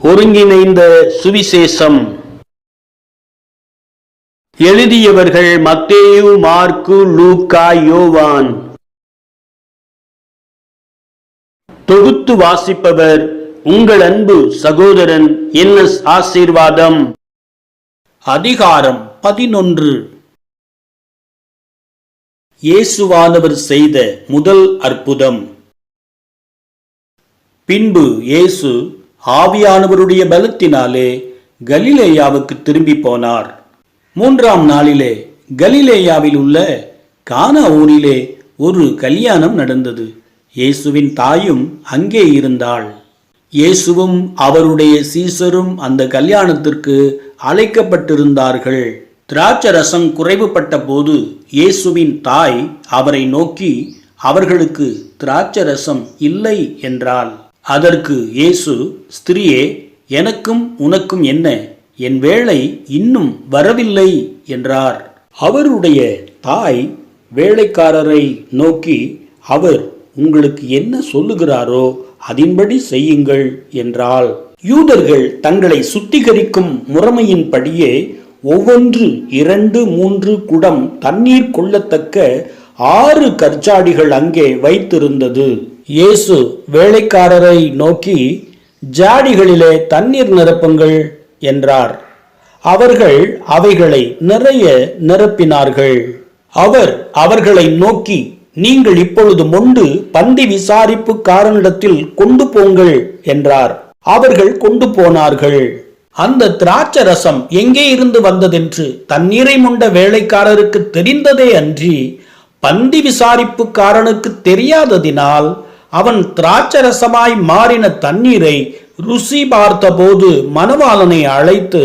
ஒருங்கிணைந்த சுவிசேஷம். எழுதியவர்கள் மத்தேயு, மார்க்கு, லூக்கா, யோவான். தொகுத்து வாசிப்பவர் உங்கள் அன்பு சகோதரன் என்.எஸ். ஆசீர்வாதம். அதிகாரம் 11. இயேசுவானவர் செய்த முதல் அற்புதம். பின்பு இயேசு ஆவியானவருடைய பலத்தினாலே கலிலேயாவுக்கு திரும்பி போனார். 3ஆம் நாளிலே கலிலேயாவில் உள்ள கானா ஊரிலே ஒரு கல்யாணம் நடந்தது. இயேசுவின் தாயும் அங்கே இருந்தாள். இயேசுவும் அவருடைய சீசரும் அந்த கல்யாணத்திற்கு அழைக்கப்பட்டிருந்தார்கள். திராட்சரசம் குறைவுபட்ட போது இயேசுவின் தாய் அவரை நோக்கி, அவர்களுக்கு திராட்சரசம் இல்லை என்றாள். அதற்கு இயேசு, ஸ்திரியே, எனக்கும் உனக்கும் என்ன? என் வேளை இன்னும் வரவில்லை என்றார். அவருடைய தாய் வேலைக்காரரை நோக்கி, அவர் உங்களுக்கு என்ன சொல்லுகிறாரோ அதன்படி செய்யுங்கள் என்றாள். யூதர்கள் தங்களை சுத்திகரிக்கும் முறைமையின்படியே ஒவ்வொன்று 2-3 குடம் தண்ணீர் கொள்ளத்தக்க 6 கற்சாடிகள் அங்கே வைத்திருந்தது. இயேசு வேலைக்காரரை நோக்கி, ஜாடிகளிலே தண்ணீர் நிரப்புங்கள் என்றார். அவர்கள் அவைகளை நிறைய நிரப்பினார்கள். அவர் அவர்களை நோக்கி, நீங்கள் இப்பொழுது மொண்டு பந்தி விசாரிப்புக்காரனிடத்தில் கொண்டு போங்கள் என்றார். அவர்கள் கொண்டு போனார்கள். அந்த திராட்சரசம் எங்கே இருந்து வந்ததென்று தண்ணீரை மொண்ட வேலைக்காரருக்கு தெரிந்ததே அன்றி பந்தி விசாரிப்புக்காரனுக்கு தெரியாததினால் அவன் திராட்சரசமாய் மாறின தண்ணீரை ருசி பார்த்தபோது மணவாளனை அழைத்து,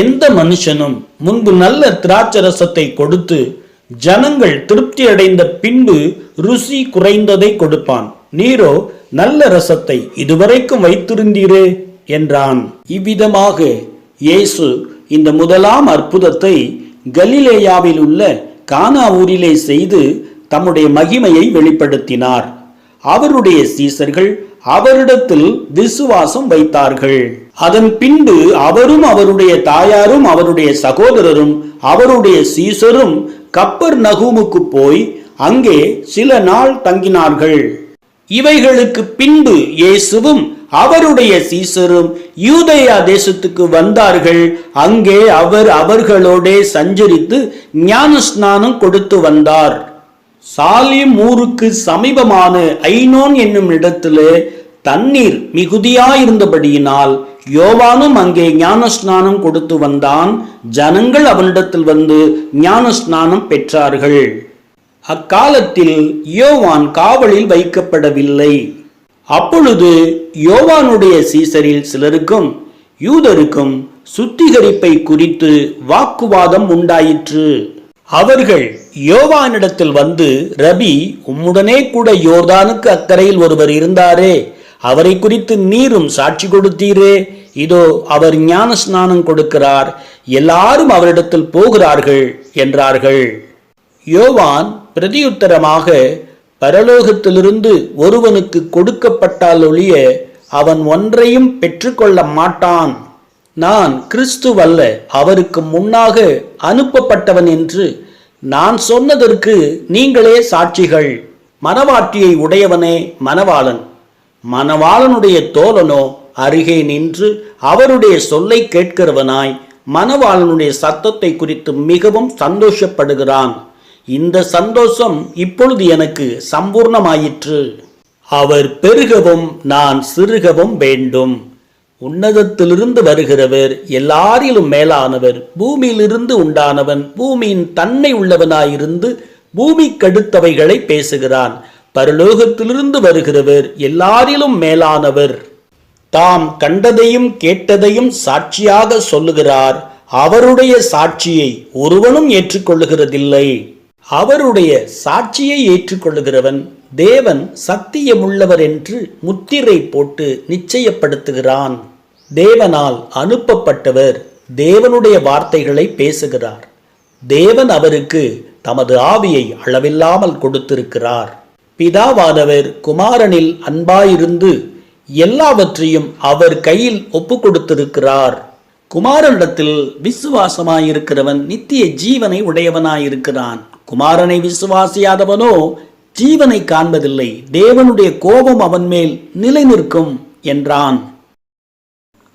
எந்த மனுஷனும் முன்பு நல்ல திராட்சரசத்தை கொடுத்து ஜனங்கள் திருப்தி அடைந்த பின்பு ருசி குறைந்ததை கொடுப்பான். நீரோ நல்ல ரசத்தை இதுவரைக்கும் வைத்திருந்தீரே என்றான். இவ்விதமாக இயேசு இந்த முதலாம் அற்புதத்தை கலிலேயாவில் உள்ள கானா ஊரிலே செய்து தம்முடைய மகிமையை வெளிப்படுத்தினார். அவருடைய சீசர்கள் அவரிடத்தில் விசுவாசம் வைத்தார்கள். அதன் பின்பு அவரும் அவருடைய தாயாரும் அவருடைய சகோதரரும் அவருடைய சீசரும் கப்பர்நகூமுக்கு போய் அங்கே சில நாள் தங்கினார்கள். இவைகளுக்கு பின்பு இயேசுவும் அவருடைய சீசரும் யூதேயா தேசத்துக்கு வந்தார்கள். அங்கே அவர் அவர்களோடே சஞ்சரித்து ஞானஸ்நானம் கொடுத்து வந்தார். சாலிம் ஊருக்கு சமீபமான ஐனோன் என்னும் இடத்திலே தண்ணீர் மிகுதியாயிருந்தபடியினால் யோவானும் அங்கே ஞானஸ்நானம் கொடுத்து வந்தான். ஜனங்கள் அவனிடத்தில் வந்து ஞானஸ்நானம் பெற்றார்கள். அக்காலத்தில் யோவான் காவலில் வைக்கப்படவில்லை. அப்பொழுது யோவானுடைய சீசரில் சிலருக்கும் யூதருக்கும் சுத்திகரிப்பை குறித்து வாக்குவாதம் உண்டாயிற்று. அவர்கள் யோவானிடத்தில் வந்து, ரபி, உம்முடனே கூட யோர்தானுக்கு அக்கறையில் ஒருவர் இருந்தாரே, அவரை குறித்து நீரும் சாட்சி கொடுத்தீரே. இதோ அவர் ஞான ஸ்நானம் கொடுக்கிறார், எல்லாரும் அவரிடத்தில் போகிறார்கள் என்றார்கள். யோவான் பிரதியுத்தரமாக, பரலோகத்திலிருந்து ஒருவனுக்கு கொடுக்கப்பட்டால் ஒழிய அவன் ஒன்றையும் பெற்றுக்கொள்ள மாட்டான். நான் கிறிஸ்துவல்ல, அவருக்கு முன்னாக அனுப்பப்பட்டவன் என்று நான் சொன்னதற்கு நீங்களே சாட்சிகள். மணவாட்டியை உடையவனே மணவாளன். மணவாளனுடைய தோழனோ அருகே நின்று அவருடைய சொல்லை கேட்கிறவனாய் மணவாளனுடைய சத்தத்தை குறித்து மிகவும் சந்தோஷப்படுகிறான். இந்த சந்தோஷம் இப்பொழுது எனக்கு சம்பூர்ணமாயிற்று. அவர் பெருகவும் நான் சிறுகவும் வேண்டும். உன்னதத்திலிருந்து வருகிறவர், எல்லாரிலும் மேலானவர், பூமியிலிருந்து உண்டானவன், பூமியின் தன்மை உள்ளவனாயிருந்து பூமிக்கடுத்தவைகளை பேசுகிறான். பரலோகத்திலிருந்து வருகிறவர், எல்லாரிலும் மேலானவர். தாம் கண்டதையும் கேட்டதையும் சாட்சியாக சொல்லுகிறார். அவருடைய சாட்சியை ஒருவனும் ஏற்றுக்கொள்ளுகிறதில்லை. அவருடைய சாட்சியை ஏற்றுக்கொள்ளுகிறவன் தேவன் சத்தியமுள்ளவர் என்று முத்திரை போட்டு நிச்சயப்படுத்துகிறான். தேவனால் அனுப்பப்பட்டவர் தேவனுடைய வார்த்தைகளை பேசுகிறார். தேவன் அவருக்கு தமது ஆவியை அளவில்லாமல் கொடுத்திருக்கிறார். பிதாவானவர் குமாரனில் அன்பாயிருந்து எல்லாவற்றையும் அவர் கையில் ஒப்பு கொடுத்திருக்கிறார். குமாரனிடத்தில் விசுவாசமாயிருக்கிறவன் நித்திய ஜீவனை உடையவனாயிருக்கிறான். குமாரனை விசுவாசியாதவனோ ஜீவனை காண்பதில்லை, தேவனுடைய கோபம் அவன் மேல் நிலை நிற்கும் என்றான்.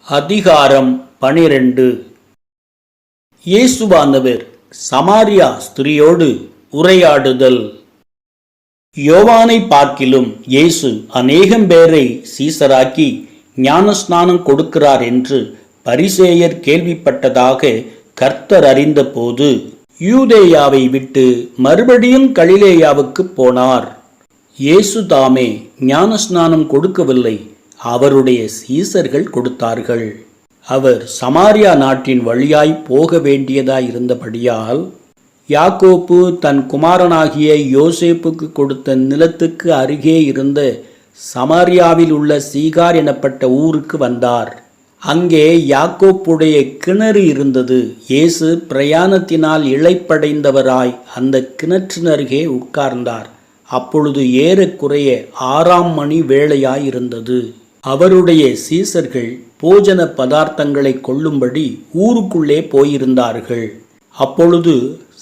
அதிகாரம் 12. இயேசுவானவர் சமாரியா ஸ்திரியோடு உரையாடுதல். யோவானை பார்க்கிலும் இயேசு அநேகம் பேரை சீசராக்கி ஞானஸ்நானம் கொடுக்கிறார் என்று பரிசேயர் கேள்விப்பட்டதாக கர்த்தர் அறிந்தபோது யூதேயாவை விட்டு மறுபடியும் கலிலேயாவுக்கு போனார். இயேசு தாமே ஞானஸ்நானம் கொடுக்கவில்லை, அவருடைய சீசர்கள் கொடுத்தார்கள். அவர் சமாரியா நாட்டின் வழியாய் போக வேண்டியதாய் இருந்தபடியால் யாக்கோப்பு தன் குமாரனாகிய யோசேப்புக்கு கொடுத்த நிலத்துக்கு அருகே இருந்த சமாரியாவில் உள்ள சீகார் எனப்பட்ட ஊருக்கு வந்தார். அங்கே யாக்கோப்புடைய கிணறு இருந்தது. இயேசு பிரயாணத்தினால் இளைப்படைந்தவராய் அந்த கிணற்றின் அருகே உட்கார்ந்தார். அப்பொழுது ஏறக்குறைய 6ஆம் மணி வேளையாயிருந்தது. அவருடைய சீசர்கள் போஜன பதார்த்தங்களை கொள்ளும்படி ஊருக்குள்ளே போயிருந்தார்கள். அப்பொழுது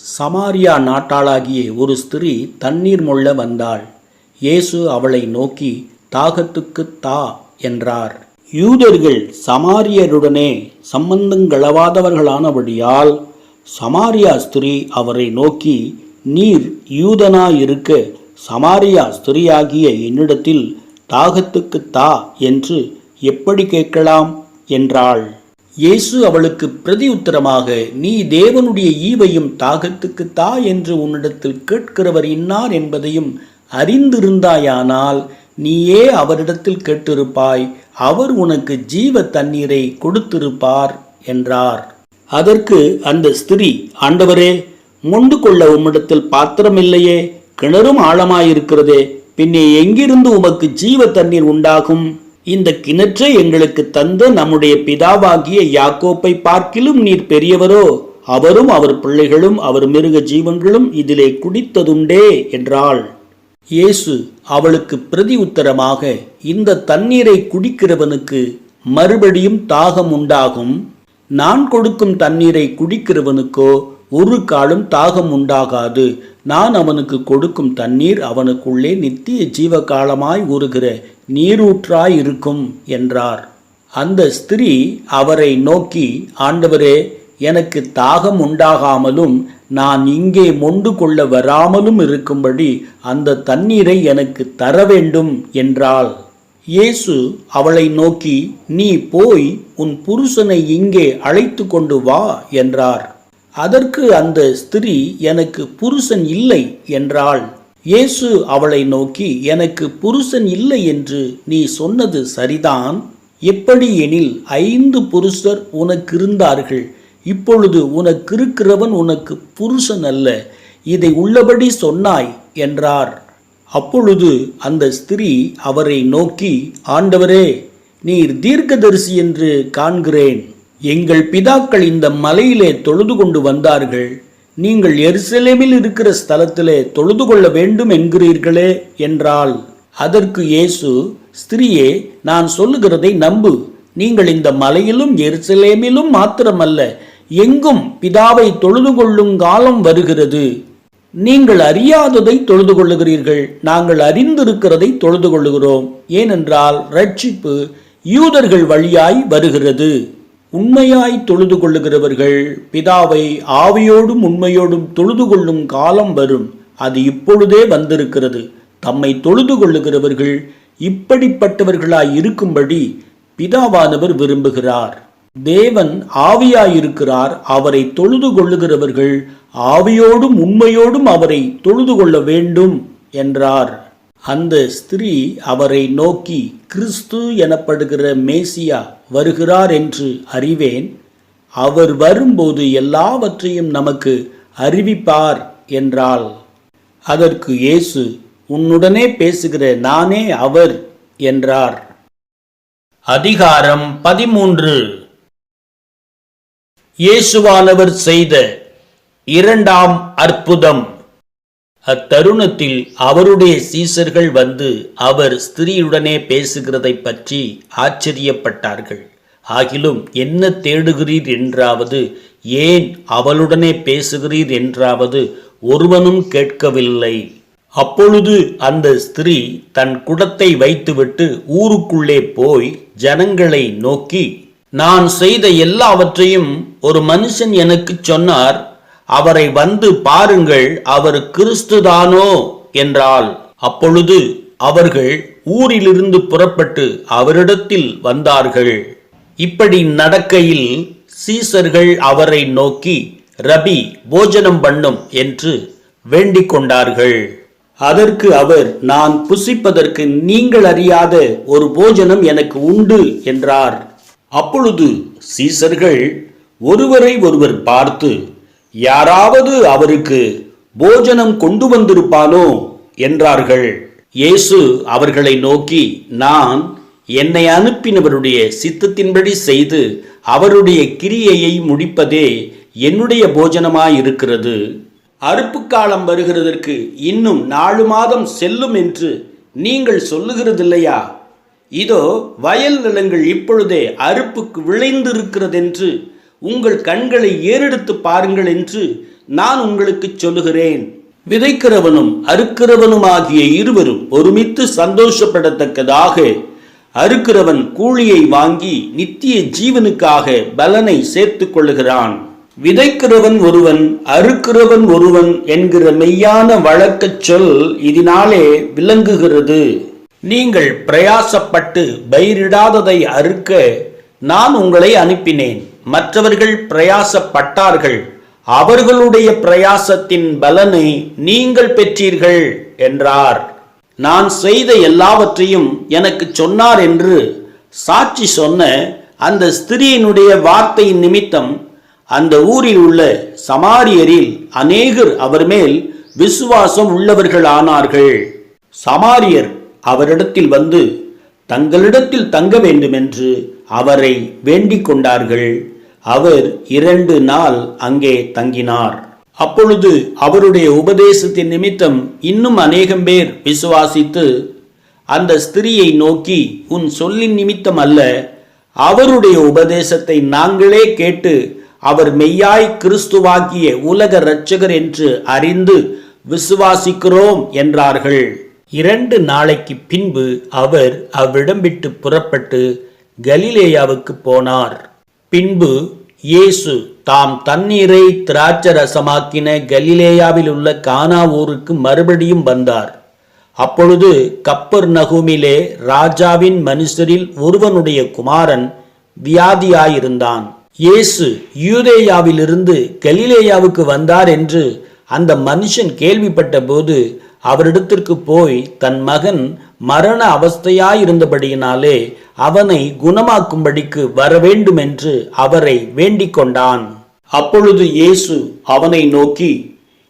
சமாரியா நாட்டாளாகிய ஒரு ஸ்திரீ தண்ணீர் மொள்ள வந்தாள். இயேசு அவளை நோக்கி, தாகத்துக்கு தா என்றார். யூதர்கள் சமாரியருடனே சம்பந்தங்களவாதவர்களானபடியால் சமாரியா ஸ்திரீ அவரை நோக்கி, நீர் யூதனாயிருக்க சமாரியா ஸ்திரீயாகிய என்னிடத்தில் தாகத்துக்கு தா என்று எப்படி கேட்கலாம் என்றாள். இயேசு அவளுக்கு பிரதி உத்தரமாக, நீ தேவனுடைய ஈவையும் தாகத்துக்கு தா என்று உன்னிடத்தில் கேட்கிறவர் இன்னார் என்பதையும் அறிந்திருந்தாயானால் நீயே அவரிடத்தில் கேட்டிருப்பாய், அவர் உனக்கு ஜீவ தண்ணீரை கொடுத்திருப்பார் என்றார். அதற்கு அந்த ஸ்திரீ, ஆண்டவரே, மொண்டு கொள்ள உம்மிடத்தில் பாத்திரமில்லையே, கிணறும் ஆழமாயிருக்கிறதே, பின்னே எங்கிருந்து உமக்கு ஜீவ தண்ணீர் உண்டாகும்? இந்த கிணற்றை எங்களுக்கு தந்த நம்முடைய பிதாவாகிய யாக்கோப்பை பார்க்கிலும் நீர் பெரியவரோ? அவரும் அவர் பிள்ளைகளும் அவர் மிருக ஜீவன்களும் இதிலே குடித்ததுண்டே என்றாள். இயேசு அவளுக்கு பிரதி உத்தரமாக, இந்த தண்ணீரை குடிக்கிறவனுக்கு மறுபடியும் தாகம் உண்டாகும். நான் கொடுக்கும் தண்ணீரை குடிக்கிறவனுக்கோ ஒரு காலும் தாகம் உண்டாகாது. நான் அவனுக்கு கொடுக்கும் தண்ணீர் அவனுக்குள்ளே நித்திய ஜீவகாலமாய் ஊறுகிற நீரூற்றாய் இருக்கும் என்றார். அந்த ஸ்திரீ அவரை நோக்கி, ஆண்டவரே, எனக்கு தாகம் உண்டாகாமலும் நான் இங்கே மொண்டு கொள்ள வராமலும் இருக்கும்படி அந்த தண்ணீரை எனக்கு தர வேண்டும் என்றாள். இயேசு அவளை நோக்கி, நீ போய் உன் புருஷனை இங்கே அழைத்து கொண்டு வா என்றார். அதற்கு அந்த ஸ்திரீ, எனக்கு புருஷன் இல்லை என்றாள். இயேசு அவளை நோக்கி, எனக்கு புருஷன் இல்லை என்று நீ சொன்னது சரிதான். எப்படி எனில் 5 புருஷர் உனக்கு இருந்தார்கள், இப்பொழுது உனக்கு இருக்கிறவன் உனக்கு புருஷன் அல்ல, இதை உள்ளபடி சொன்னாய் என்றார். அப்பொழுது அந்த ஸ்திரீ அவரை நோக்கி, ஆண்டவரே, நீர் தீர்க்கதரிசி என்று காண்கிறேன். எங்கள் பிதாக்கள் இந்த மலையிலே தொழுது கொண்டு வந்தார்கள், நீங்கள் எருசலேமில் இருக்கிற ஸ்தலத்திலே தொழுது கொள்ள வேண்டும் என்கிறீர்களே என்றாள். அதற்கு இயேசு, ஸ்திரீயே, நான் சொல்லுகிறதை நம்பு. நீங்கள் இந்த மலையிலும் எருசலேமிலும் மாத்திரமல்ல, எங்கும் பிதாவை தொழுது கொள்ளும் காலம் வருகிறது. நீங்கள் அறியாததை தொழுது கொள்ளுகிறீர்கள், நாங்கள் அறிந்திருக்கிறதை தொழுது கொள்ளுகிறோம். ஏனென்றால் ரட்சிப்பு யூதர்கள் வழியாய் வருகிறது. உண்மையாய் தொழுது கொள்ளுகிறவர்கள் பிதாவை ஆவியோடும் உண்மையோடும் தொழுது கொள்ளும் காலம் வரும், அது இப்பொழுதே வந்திருக்கிறது. தம்மை தொழுது கொள்ளுகிறவர்கள் இப்படிப்பட்டவர்களாய் இருக்கும்படி பிதாவானவர் விரும்புகிறார். தேவன் ஆவியாயிருக்கிறார், அவரை தொழுது கொள்ளுகிறவர்கள் ஆவியோடும் உண்மையோடும் அவரை தொழுது கொள்ள வேண்டும் என்றார். அந்த ஸ்திரீ அவரை நோக்கி, கிறிஸ்து எனப்படுகிற மேசியா வருகிறார் என்று அறிவேன். அவர் வரும்போது எல்லாவற்றையும் நமக்கு அறிவிப்பார் என்றாள். அதற்கு இயேசு, உன்னுடனே பேசுகிற நானே அவர் என்றார். அதிகாரம் 13. இயேசுவானவர் செய்த 2ஆம் அற்புதம். அத்தருணத்தில் அவருடைய சீசர்கள் வந்து அவர் ஸ்திரீயுடனே பேசுகிறதை பற்றி ஆச்சரியப்பட்டார்கள். ஆகிலும் என்ன தேடுகிறீர் என்றாவது, ஏன் அவளுடனே பேசுகிறீர் என்றாவது ஒருவனும் கேட்கவில்லை. அப்பொழுது அந்த ஸ்திரீ தன் குடத்தை வைத்துவிட்டு ஊருக்குள்ளே போய் ஜனங்களை நோக்கி, நான் செய்த எல்லாவற்றையும் ஒரு மனுஷன் எனக்கு சொன்னார், அவரை வந்து பாருங்கள், அவர் கிறிஸ்துதானோ என்றாள். அப்பொழுது அவர்கள் ஊரிலிருந்து புறப்பட்டு அவரிடத்தில் வந்தார்கள். இப்படி நடக்கையில் சீசர்கள் அவரை நோக்கி, ரபி, போஜனம் பண்ணும் என்று வேண்டிக் கொண்டார்கள். அதற்கு அவர், நான் புசிப்பதற்கு நீங்கள் அறியாத ஒரு போஜனம் எனக்கு உண்டு என்றார். அப்பொழுது சீசர்கள் ஒருவரை ஒருவர் பார்த்து, யாராவது அவருக்கு போஜனம் கொண்டு வந்திருப்பானோ என்றார்கள். இயேசு அவர்களை நோக்கி, நான் என்னை அனுப்பினவருடைய சித்தத்தின்படி செய்து அவருடைய கிரியையை முடிப்பதே என்னுடைய போஜனமாயிருக்கிறது. அறுப்பு காலம் வருகிறதற்கு இன்னும் 4 மாதம் செல்லும் என்று நீங்கள் சொல்லுகிறதில்லையா? இதோ வயல் நிலங்கள் இப்பொழுதே அறுப்புக்கு விளைந்திருக்கிறதென்று உங்கள் கண்களை ஏறெடுத்து பாருங்கள் என்று நான் உங்களுக்கு சொல்லுகிறேன். விதைக்கிறவனும் அறுக்கிறவனுமாகிய இருவரும் ஒருமித்து சந்தோஷப்படத்தக்கதாக அறுக்கிறவன் கூலியை வாங்கி நித்திய ஜீவனுக்காக பலனை சேர்த்துக் கொள்ளுகிறான். விதைக்கிறவன் ஒருவன், அறுக்கிறவன் ஒருவன் என்கிற மெய்யான வழக்கச் சொல் இதனாலே விளங்குகிறது. நீங்கள் பிரயாசப்பட்டு பயிரிடாததை அறுக்க நான் உங்களை அனுப்பினேன். மற்றவர்கள் பிரயாசப்பட்டார்கள், அவர்களுடைய பிரயாசத்தின் பலனை நீங்கள் பெற்றீர்கள் என்றார். நான் செய்த எல்லாவற்றையும் எனக்கு சொன்னார் என்று சாட்சி சொன்ன அந்த ஸ்திரீயினுடைய வார்த்தையின் நிமித்தம் அந்த ஊரில் உள்ள சமாரியரில் அநேகர் அவர் மேல் விசுவாசம் உள்ளவர்களானார்கள். சமாரியர் அவரிடத்தில் வந்து தங்களிடத்தில் தங்க வேண்டுமென்று அவரை வேண்டிக் கொண்டார்கள். அவர் 2 நாள் அங்கே தங்கினார். அப்பொழுது அவருடைய உபதேசத்தின் நிமித்தம் இன்னும் அநேகம் பேர் விசுவாசித்து அந்த ஸ்திரியை நோக்கி, உன் சொல்லின் நிமித்தம் அல்ல, அவருடைய உபதேசத்தை நாங்களே கேட்டு அவர் மெய்யாய் கிறிஸ்துவாகிய உலக இரட்சகர் என்று அறிந்து விசுவாசிக்கிறோம் என்றார்கள். 2 நாளைக்கு பின்பு அவர் அவ்விடம் விட்டு புறப்பட்டு கலிலேயாவுக்கு போனார். பின்பு இயேசு தாம் தண்ணீரை திராட்சரசமாக்கின கலிலேயாவில் உள்ள கானா ஊருக்கு மறுபடியும் வந்தார். அப்பொழுது கப்பர்நகூமிலே ராஜாவின் மனுஷரில் ஒருவனுடைய குமாரன் வியாதியாயிருந்தான். இயேசு யூதேயாவிலிருந்து கலிலேயாவுக்கு வந்தார் என்று அந்த மனுஷன் கேள்விப்பட்ட போது அவரிடத்திற்கு போய் தன் மகன் மரண அவஸ்தையாயிருந்தபடியினாலே அவனை குணமாக்கும்படிக்கு வரவேண்டும் என்று அவரை வேண்டிக் கொண்டான். அப்பொழுது இயேசு அவனை நோக்கி,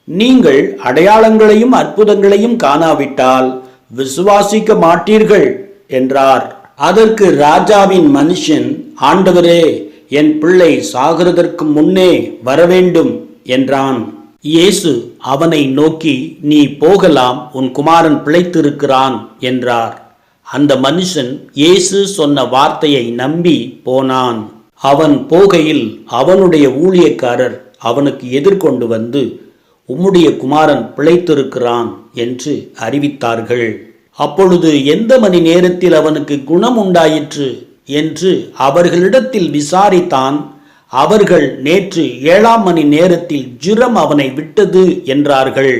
நீங்கள் அடையாளங்களையும் அற்புதங்களையும் காணாவிட்டால் விசுவாசிக்க மாட்டீர்கள் என்றார். அதற்கு ராஜாவின் மனுஷன், ஆண்டவரே, என் பிள்ளை சாகிறதற்கு முன்னே வரவேண்டும் என்றான். இயேசு அவனை நோக்கி, நீ போகலாம், உன் குமாரன் பிழைத்திருக்கிறான் என்றார். அந்த மனுஷன் இயேசு சொன்ன வார்த்தையை நம்பி போனான். அவன் போகையில் அவனுடைய ஊழியக்காரர் அவனுக்கு எதிர்கொண்டு வந்து, உம்முடைய குமாரன் பிழைத்திருக்கிறான் என்று அறிவித்தார்கள். அப்பொழுது எந்த மணி நேரத்தில் அவனுக்கு குணம் உண்டாயிற்று என்று அவர்களிடத்தில் விசாரித்தான். அவர்கள், நேற்று 7ஆம் மணி நேரத்தில் ஜுரம் அவனை விட்டது என்றார்கள்.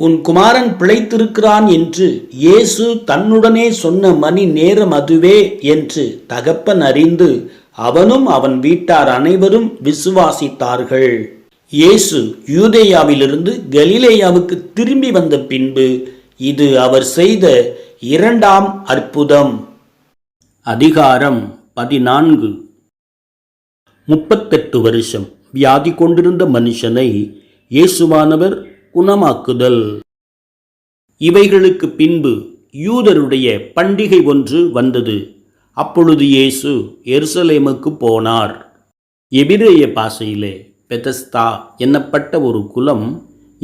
உன் குமாரன் பிழைத்திருக்கிறான் என்று இயேசு தன்னுடனே சொன்ன மணி நேரம் அதுவே என்று தகப்பன் அறிந்து அவனும் அவன் வீட்டார் அனைவரும் விசுவாசித்தார்கள். இயேசு யூதேயாவிலிருந்து கலிலேயாவுக்கு திரும்பி வந்த பின்பு இது அவர் செய்த 2ஆம் அற்புதம். அதிகாரம் 14. 38 வருஷம் வியாதி கொண்டிருந்த மனுஷனை இயேசுவானவர் குணமாக்குதல். இவைகளுக்கு பின்பு யூதருடைய பண்டிகை ஒன்று வந்தது. அப்பொழுது இயேசு எருசலேமுக்கு போனார். எபிரேய பாஷையிலே பெதஸ்தா என்னப்பட்ட ஒரு குளம்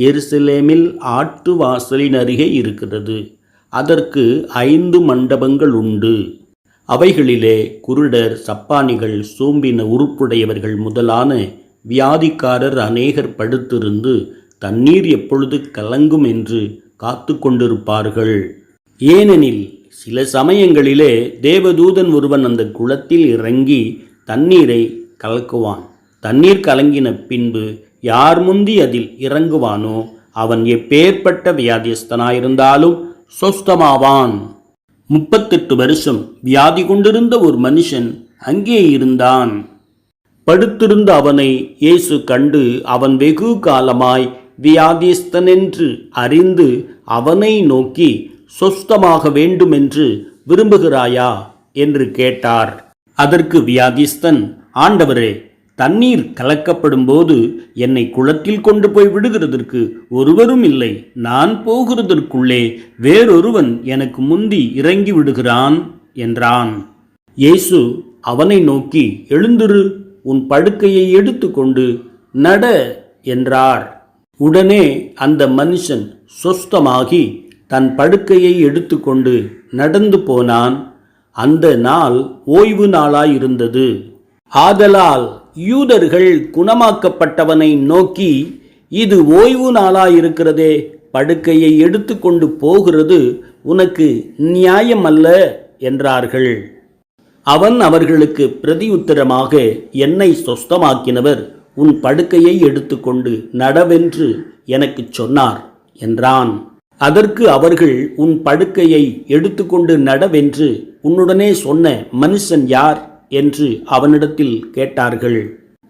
எருசலேமில் ஆட்டு வாசலின் அருகே இருக்கிறது. அதற்கு 5 மண்டபங்கள் உண்டு. அவைகளிலே குருடர், சப்பானிகள், சோம்பின உறுப்புடையவர்கள் முதலான வியாதிக்காரர் அநேகர் படுத்திருந்து தண்ணீர் எப்பொழுது கலங்கும் என்று காத்து கொண்டிருப்பார்கள். ஏனெனில் சில சமயங்களிலே தேவதூதன் ஒருவன் அந்த குளத்தில் இறங்கி தண்ணீரை கலக்குவான். தண்ணீர் கலங்கின பின்பு யார் முந்தி அதில் இறங்குவானோ அவன் எப்பேற்பட்ட வியாதியஸ்தனாயிருந்தாலும் சொஸ்தமாவான். 38 வருஷம் வியாதி கொண்டிருந்த ஒரு மனுஷன் அங்கே இருந்தான். படுத்திருந்த அவனை இயேசு கண்டு அவன் வெகு காலமாய் வியாதிஸ்தனென்று அறிந்து அவனை நோக்கி, சொஸ்தமாக வேண்டுமென்று விரும்புகிறாயா என்று கேட்டார். அதற்கு வியாதிஸ்தன், ஆண்டவரே, தண்ணீர் கலக்கப்படும் போது என்னை குளத்தில் கொண்டு போய் விடுகிறதற்கு ஒருவரும் இல்லை. நான் போகிறதற்குள்ளே வேறொருவன் எனக்கு முந்தி இறங்கி விடுகிறான் என்றான். இயேசு அவனை நோக்கி, எழுந்திரு, உன் படுக்கையை எடுத்துக்கொண்டு நட என்றார். உடனே அந்த மனுஷன் சொஸ்தமாகி தன் படுக்கையை எடுத்துக்கொண்டு நடந்து போனான். அந்த நாள் ஓய்வு நாளாயிருந்தது. ஆதலால் யூதர்கள் குணமாக்கப்பட்டவனை நோக்கி, இது ஓய்வு நாளாயிருக்கிறதே, படுக்கையை எடுத்துக்கொண்டு போகிறது உனக்கு நியாயமல்ல என்றார்கள். அவன் அவர்களுக்கு பிரதியுத்தரமாக, என்னை சொஸ்தமாக்கினவர் உன் படுக்கையை எடுத்துக்கொண்டு நடவென்று எனக்கு சொன்னார் என்றான். அதற்கு அவர்கள், உன் படுக்கையை எடுத்துக்கொண்டு நடவென்று உன்னுடனே சொன்ன மனுஷன் யார் என்று அவனிடத்தில் கேட்டார்கள்.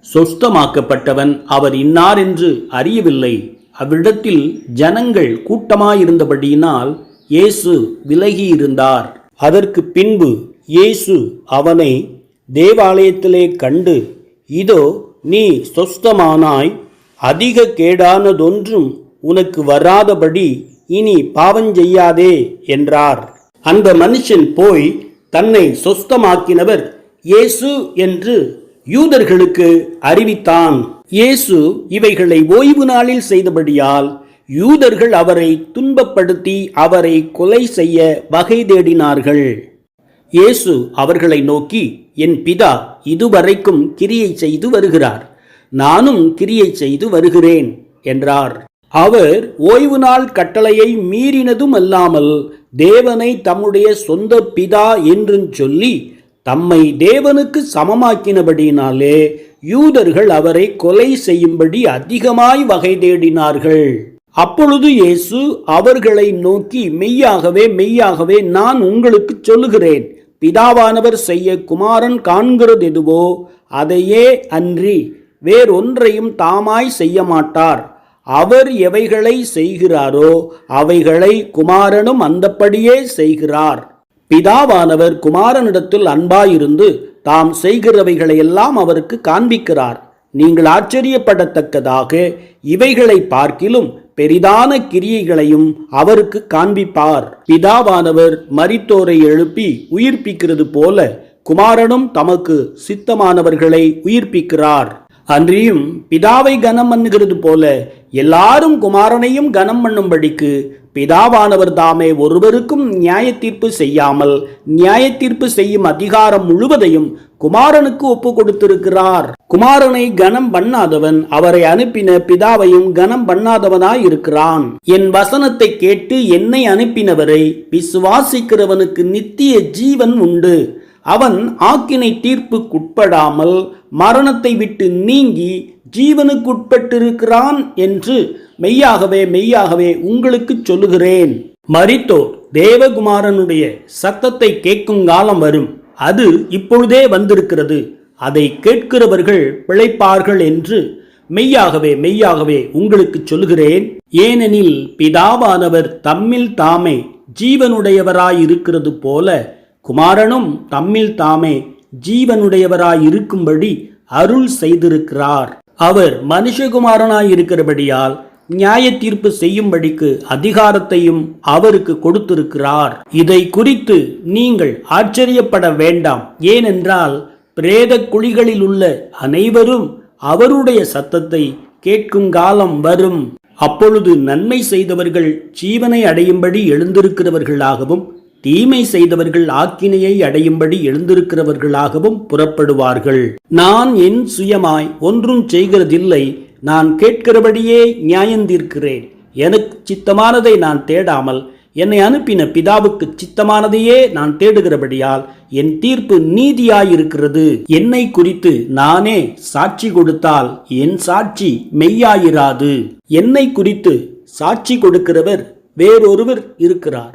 சொஸ்தமாக்கப்பட்டவன் அவர் இன்னார் என்று அறியவில்லை. அவ்விடத்தில் ஜனங்கள் கூட்டமாயிருந்தபடியினால் இயேசு விலகியிருந்தார். அதற்கு பின்பு இயேசு அவனை தேவாலயத்திலே கண்டு, இதோ நீ சொஸ்தமானாய், அதிக கேடானதொன்றும் உனக்கு வராதபடி இனி பாவஞ்செய்யாதே என்றார். அந்த மனுஷன் போய் தன்னை சொஸ்தமாக்கினவர் இயேசு என்று யூதர்களுக்கு அறிவித்தான். இயேசு இவைகளை ஓய்வு நாளில் செய்தபடியால் யூதர்கள் அவரை துன்பப்படுத்தி அவரை கொலை செய்ய வகை தேடினார்கள். இயேசு அவர்களை நோக்கி, என் பிதா இதுவரைக்கும் கிரியை செய்து வருகிறார், நானும் கிரியை செய்து வருகிறேன் என்றார். அவர் ஓய்வு நாள் கட்டளையை மீறினதும் அல்லாமல் தேவனை தம்முடைய சொந்த பிதா என்று சொல்லி தம்மை தேவனுக்கு சமமாக்கினபடியினாலே யூதர்கள் அவரை கொலை செய்யும்படி அதிகமாய் வகை தேடினார்கள். அப்பொழுது இயேசு அவர்களை நோக்கி, மெய்யாகவே மெய்யாகவே நான் உங்களுக்கு சொல்லுகிறேன், பிதாவானவர் செய்ய குமாரன் காண்கிறது எதுவோ அதையே அன்றி வேறொன்றையும் தாமாய் செய்ய மாட்டார். அவர் எவைகளை செய்கிறாரோ அவைகளை குமாரனும் அந்தப்படியே செய்கிறார். பிதாவானவர் குமாரனிடத்தில் அன்பாயிருந்து தாம் செய்கிறவைகளையெல்லாம் அவருக்கு காண்பிக்கிறார். நீங்கள் ஆச்சரியப்படத்தக்கதாக இவைகளை பார்க்கிலும் பெரிதான கிரியைகளையும் அவருக்கு காண்பிப்பார். பிதாவானவர் மரித்தோரை எழுப்பி உயிர்ப்பிக்கிறது போல குமாரனும் தமக்கு சித்தமானவர்களை உயிர்ப்பிக்கிறார். அன்றியும் பிதாவை கனம் பண்ணுகிறது போல எல்லாரும் குமாரனையும் கனம் பண்ணும்படிக்கு பிதாவானவர் தாமே ஒருவருக்கும் நியாய தீர்ப்பு செய்யாமல் நியாய தீர்ப்பு செய்யும் அதிகாரம் முழுவதையும் குமாரனுக்கு ஒப்பு கொடுத்திருக்கிறார். குமாரனை கனம் பண்ணாதவன் அவரை அனுப்பின பிதாவையும் கனம் பண்ணாதவனாய் இருக்கிறான். என் வசனத்தை கேட்டு என்னை அனுப்பினவரை விசுவாசிக்கிறவனுக்கு நித்திய ஜீவன் உண்டு. அவன் ஆக்கினை தீர்ப்புக்குட்படாமல் மரணத்தை விட்டு நீங்கி ஜீவனுக்குட்பட்டிருக்கிறான் என்று மெய்யாகவே மெய்யாகவே உங்களுக்கு சொல்லுகிறேன். மரித்தோர் தேவகுமாரனுடைய சத்தத்தை கேட்கும் காலம் வரும், அது இப்பொழுதே வந்திருக்கிறது. அதை கேட்கிறவர்கள் பிழைப்பார்கள் என்று மெய்யாகவே மெய்யாகவே உங்களுக்கு சொல்லுகிறேன். ஏனெனில் பிதாவானவர் தம்மில் தாமே ஜீவனுடையவராயிருக்கிறது போல குமாரனும் தம்மில் தாமே ஜீவனுடையவராயிருக்கும்படி அருள் செய்திருக்கிறார். அவர் மனுஷகுமாரனாயிருக்கிறபடியால் நியாய தீர்ப்பு செய்யும்படிக்கு அதிகாரத்தையும் அவருக்கு கொடுத்திருக்கிறார். இதை குறித்து நீங்கள் ஆச்சரியப்பட வேண்டாம். ஏனென்றால் பிரேத குழிகளில் உள்ள அனைவரும் அவருடைய சத்தத்தை கேட்கும் காலம் வரும். அப்பொழுது நன்மை செய்தவர்கள் ஜீவனை அடையும்படி எழுந்திருக்கிறவர்களாகவும் தீமை செய்தவர்கள் ஆக்கினையை அடையும்படி எழுந்திருக்கிறவர்களாகவும் புறப்படுவார்கள். நான் என் சுயமாய் ஒன்றும் செய்கிறதில்லை, நான் கேட்கிறபடியே நியாயந்தீர்க்கிறேன். எனக்கு சித்தமானதை நான் தேடாமல் என்னை அனுப்பின பிதாவுக்கு சித்தமானதையே நான் தேடுகிறபடியால் என் தீர்ப்பு நீதியாயிருக்கிறது. என்னை குறித்து நானே சாட்சி கொடுத்தால் என் சாட்சி மெய்யாயிராது. என்னை குறித்து சாட்சி கொடுக்கிறவர் வேறொருவர் இருக்கிறார்.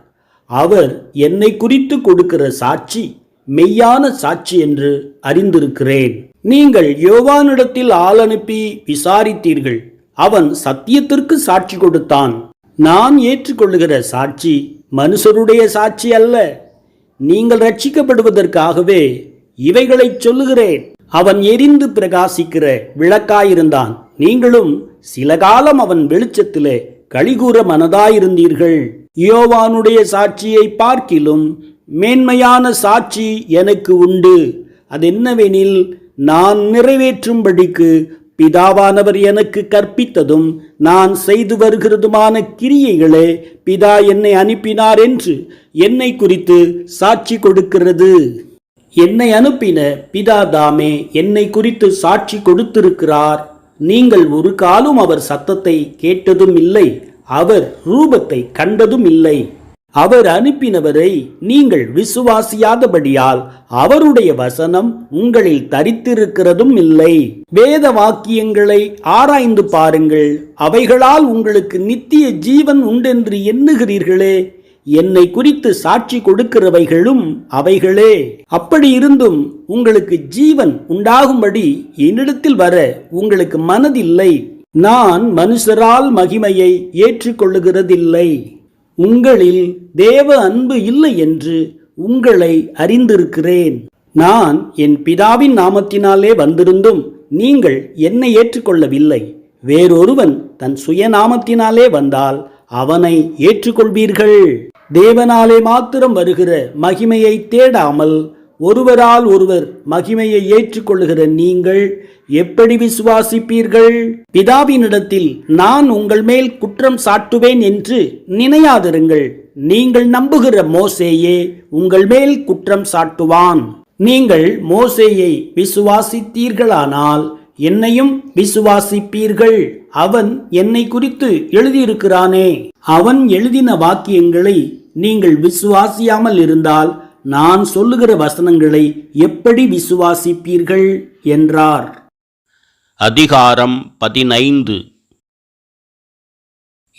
அவர் என்னை குறித்து கொடுக்கிற சாட்சி மெய்யான சாட்சி என்று அறிந்திருக்கிறேன். நீங்கள் யோவானிடத்தில் ஆள் அனுப்பி விசாரித்தீர்கள். அவன் சத்தியத்திற்கு சாட்சி கொடுத்தான். நான் ஏற்றுக்கொள்ளுகிற சாட்சி மனுஷருடைய சாட்சி அல்ல. நீங்கள் ரட்சிக்கப்படுவதற்காகவே இவைகளை சொல்லுகிறேன். அவன் எரிந்து பிரகாசிக்கிற விளக்காயிருந்தான். நீங்களும் சில காலம் அவன் வெளிச்சத்திலே களிகூற மனதாயிருந்தீர்கள். யோவானுடைய சாட்சியை பார்க்கிலும் மேன்மையான சாட்சி எனக்கு உண்டு. அதென்னவெனில், நான் நிறைவேற்றும்படிக்கு பிதாவானவர் எனக்கு கற்பித்ததும் நான் செய்து வருகிறதுமான கிரியைகளே பிதா என்னை அனுப்பினார் என்று என்னை குறித்து சாட்சி கொடுக்கிறது. என்னை அனுப்பின பிதா தாமே என்னை குறித்து சாட்சி கொடுத்திருக்கிறார். நீங்கள் ஒரு காலம் அவர் சத்தத்தை கேட்டதும் இல்லை, அவர் ரூபத்தை கண்டதும் இல்லை. அவர் அனுப்பினவரை நீங்கள் விசுவாசியாதபடியால் அவருடைய வசனம் உங்களில் தரித்திருக்கிறதும் இல்லை. வேத வாக்கியங்களை ஆராய்ந்து பாருங்கள், அவைகளால் உங்களுக்கு நித்திய ஜீவன் உண்டென்று எண்ணுகிறீர்களே. என்னை குறித்து சாட்சி கொடுக்கிறவைகளும் அவைகளே. அப்படி இருந்தும் உங்களுக்கு ஜீவன் உண்டாகும்படி என்னிடத்தில் வர உங்களுக்கு மனதில்லை. நான் மனுஷரால் மகிமையை ஏற்றுக்கொள்ளுகிறதில்லை. உங்களில் தேவ அன்பு இல்லை என்று உங்களை அறிந்திருக்கிறேன். நான் என் பிதாவின் நாமத்தினாலே வந்திருந்தும் நீங்கள் என்னை ஏற்றுக்கொள்ளவில்லை. வேறொருவன் தன் சுயநாமத்தினாலே வந்தால் அவனை ஏற்றுக்கொள்வீர்கள். தேவனாலே மாத்திரம் வருகிற மகிமையை தேடாமல் ஒருவரால் ஒருவர் மகிமையை ஏற்றுக்கொள்ளுகிற நீங்கள் எப்படி விசுவாசிப்பீர்கள்? பிதாவினிடத்தில் நான் உங்கள் மேல் குற்றம் சாட்டுவேன் என்று நினையாதிருங்கள். நீங்கள் நம்புகிற மோசேயே உங்கள் மேல் குற்றம் சாட்டுவான். நீங்கள் மோசேயை விசுவாசித்தீர்களானால் என்னையும் விசுவாசிப்பீர்கள். அவன் என்னை குறித்து எழுதியிருக்கிறானே. அவன் எழுதின வாக்கியங்களை நீங்கள் விசுவாசியாமல் இருந்தால் நான் சொல்லுகிற வசனங்களை எப்படி விசுவாசிப்பீர்கள் என்றார். அதிகாரம் 15.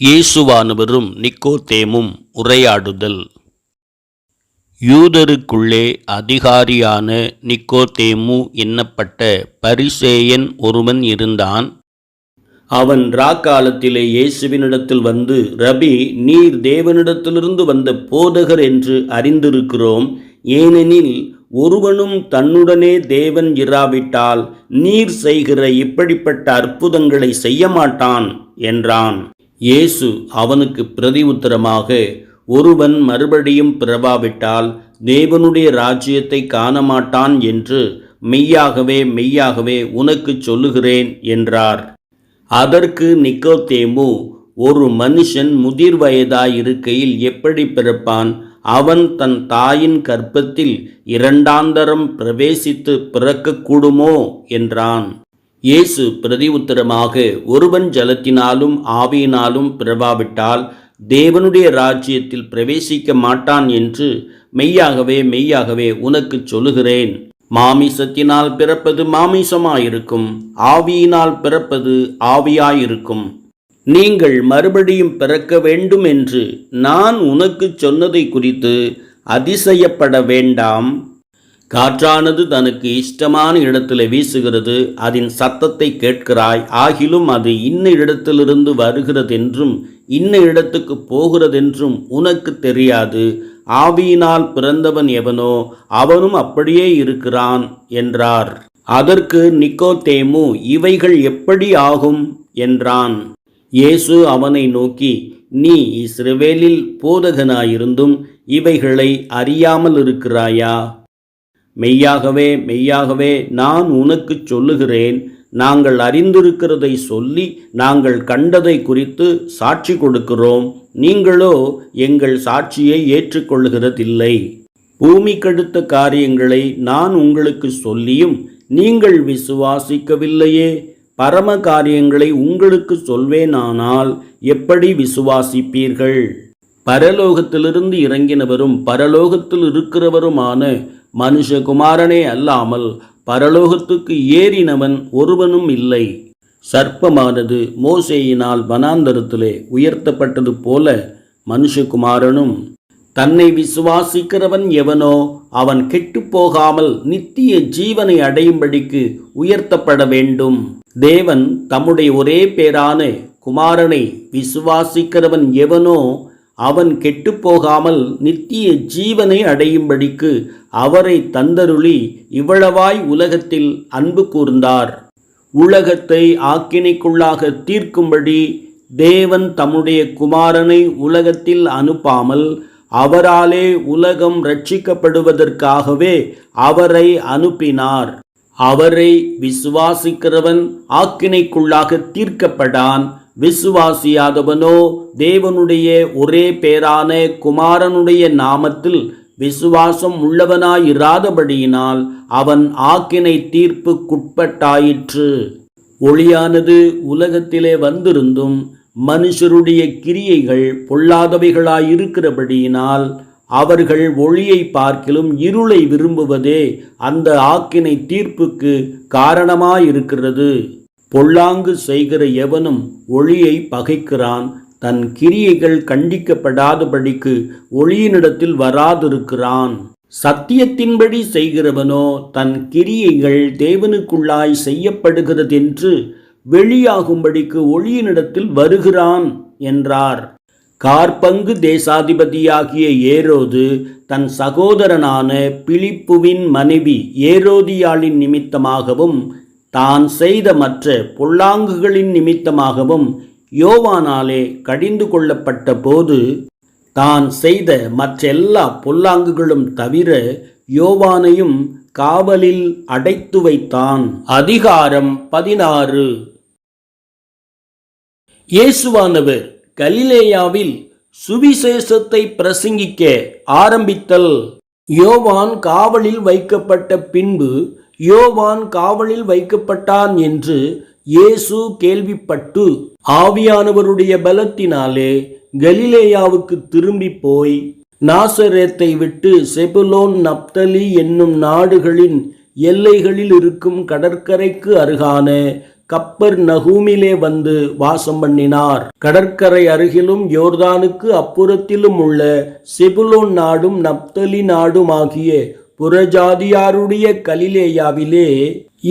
இயேசுவானவரும் நிக்கோதேமும் உரையாடுதல். யூதருக்குள்ளே அதிகாரியான நிக்கோதேமு என்னப்பட்ட பரிசேயன் ஒருவன் இருந்தான். அவன் ராக்காலத்திலே இயேசுவினிடத்தில் வந்து, ரபி, நீர் தேவனிடத்திலிருந்து வந்த போதகர் என்று அறிந்திருக்கிறோம். ஏனெனில் ஒருவனும் தன்னுடனே தேவன் இராவிட்டால் நீர் செய்கிற இப்படிப்பட்ட அற்புதங்களை செய்ய மாட்டான் என்றான். இயேசு அவனுக்கு பிரதி உத்தரமாக, ஒருவன் மறுபடியும் பிறவாவிட்டால் தேவனுடைய ராஜ்யத்தை காணமாட்டான் என்று மெய்யாகவே மெய்யாகவே உனக்கு சொல்லுகிறேன் என்றார். அதற்கு நிக்கோதேமு, ஒரு மனுஷன் முதிர் வயதாயிருக்கையில் எப்படி பிறப்பான்? அவன் தன் தாயின் கர்ப்பத்தில் இரண்டாந்தரம் பிரவேசித்து பிறக்கக்கூடுமோ என்றான். இயேசு பிரதி உத்தரமாக, ஒருவன் ஜலத்தினாலும் ஆவியினாலும் பிறவாவிட்டால் தேவனுடைய ராஜ்யத்தில் பிரவேசிக்க மாட்டான் என்று மெய்யாகவே மெய்யாகவே உனக்கு சொல்லுகிறேன். மாமிசத்தினால் பிறப்பது மாமிசமாயிருக்கும், ஆவியினால் பிறப்பது ஆவியாயிருக்கும். நீங்கள் மறுபடியும் பிறக்க வேண்டும் என்று நான் உனக்கு சொன்னதை குறித்து அதிசயப்பட வேண்டாம். காற்றானது தனக்கு இஷ்டமான இடத்துல வீசுகிறது, அதன் சத்தத்தை கேட்கிறாய், ஆகிலும் அது இன்ன இடத்திலிருந்து வருகிறதென்றும் இன்ன இடத்துக்கு போகிறதென்றும் உனக்கு தெரியாது. ஆவியினால் பிறந்தவன் எவனோ அவனும் அப்படியே இருக்கிறான் என்றார். அதற்கு நிக்கோதேமு, இவைகள் எப்படி ஆகும் என்றான். இயேசு அவனை நோக்கி, நீ இஸ்ரவேலில் போதகனாயிருந்தும் இவைகளை அறியாமல் இருக்கிறாயா? மெய்யாகவே மெய்யாகவே நான் உனக்கு சொல்லுகிறேன், நாங்கள் அறிந்திருக்கிறதை சொல்லி நாங்கள் கண்டதை குறித்து சாட்சி கொடுக்கிறோம். நீங்களோ எங்கள் சாட்சியை ஏற்றுக்கொள்கிறதில்லை. பூமிக்கடுத்த காரியங்களை நான் உங்களுக்கு சொல்லியும் நீங்கள் விசுவாசிக்கவில்லையே. பரம காரியங்களை உங்களுக்கு சொல்வேனானால் எப்படி விசுவாசிப்பீர்கள்? பரலோகத்திலிருந்து இறங்கினவரும் பரலோகத்தில் இருக்கிறவருமான மனுஷகுமாரனே அல்லாமல் பரலோகத்துக்கு ஏறினவன் ஒருவனும் இல்லை. சர்ப்பமானது மோசேயினால் வனாந்தரத்திலே உயர்த்தப்பட்டது போல மனுஷகுமாரனும் தன்னை விசுவாசிக்கிறவன் எவனோ அவன் கெட்டுப்போகாமல் நித்திய ஜீவனை அடையும்படிக்கு உயர்த்தப்பட வேண்டும். தேவன் தம்முடைய ஒரே பேரான குமாரனை விசுவாசிக்கிறவன் எவனோ அவன் கெட்டுப்போகாமல் நித்திய ஜீவனை அடையும்படிக்கு அவரை தந்தருளி இவ்வளவாய் உலகத்தில் அன்பு கூர்ந்தார். உலகத்தை ஆக்கினைக்குள்ளாக தீர்க்கும்படி தேவன் தம்முடைய குமாரனை உலகத்தில் அனுப்பாமல் அவராலே உலகம் ரட்சிக்கப்படுவதற்காகவே அவரை அனுப்பினார். அவரை விசுவாசிக்கிறவன் ஆக்கினைக்குள்ளாக தீர்க்கப்படான். விசுவாசியாதவனோ தேவனுடைய ஒரே பேரான குமாரனுடைய நாமத்தில் விசுவாசம் உள்ளவனாயிராதபடியினால் அவன் ஆக்கினை தீர்ப்புக்குட்பட்டாயிற்று. ஒளியானது உலகத்திலே வந்திருந்தும் மனுஷருடைய கிரியைகள் பொல்லாதவைகளாயிருக்கிறபடியினால் அவர்கள் ஒளியை பார்க்கிலும் இருளை விரும்புவதே அந்த ஆக்கினை தீர்ப்புக்கு காரணமாயிருக்கிறது. பொல்லாங்கு செய்கிற எவனும் ஒளியை பகைக்கிறான், தன் கிரியைகள் கண்டிக்கப்படாதபடிக்கு ஒளியினிடத்தில் வராதிருக்கிறான். சத்தியத்தின்படி செய்கிறவனோ தன் கிரியைகள் தேவனுக்குள்ளாய் செய்யப்படுகிறதென்று வெளியாகும்படிக்கு ஒளியினிடத்தில் வருகிறான் என்றார். கார்பங்கு தேசாதிபதியாகிய ஏரோது தன் சகோதரனான பிலிப்புவின் மனைவி ஏரோதியாளின் நிமித்தமாகவும் தான் செய்த மற்ற பொல்லாங்குகளின் நிமித்தமாகவும் யோவானாலே கடிந்து கொள்ளப்பட்ட போது தான் செய்த மற்றெல்லா பொல்லாங்குகளும் தவிர யோவானையும் காவலில் அடைத்து வைத்தான். அதிகாரம் 16. இயேசுவானவர் கலிலேயாவில் சுவிசேஷத்தை பிரசங்கிக்க ஆரம்பித்தல். யோவான் காவலில் வைக்கப்பட்ட பின்பு யோவான் காவலில் வைக்கப்பட்டான் என்று இயேசு கேள்விப்பட்டு ஆவியானவருடைய பலத்தினாலே கலிலேயாவுக்கு திரும்பி போய் நாசரேத்தை விட்டு செபுலோன் நப்தலி என்னும் நாடுகளின் எல்லைகளில் இருக்கும் கடற்கரைக்கு அருகான கப்பர் நகூமிலே வந்து வாசம் பண்ணினார். கடற்கரை அருகிலும் யோர்தானுக்கு அப்புறத்திலும் உள்ள செபுலோன் நாடும் நப்தலி நாடும் ஆகிய புறஜாதியாருடைய கலிலேயாவிலே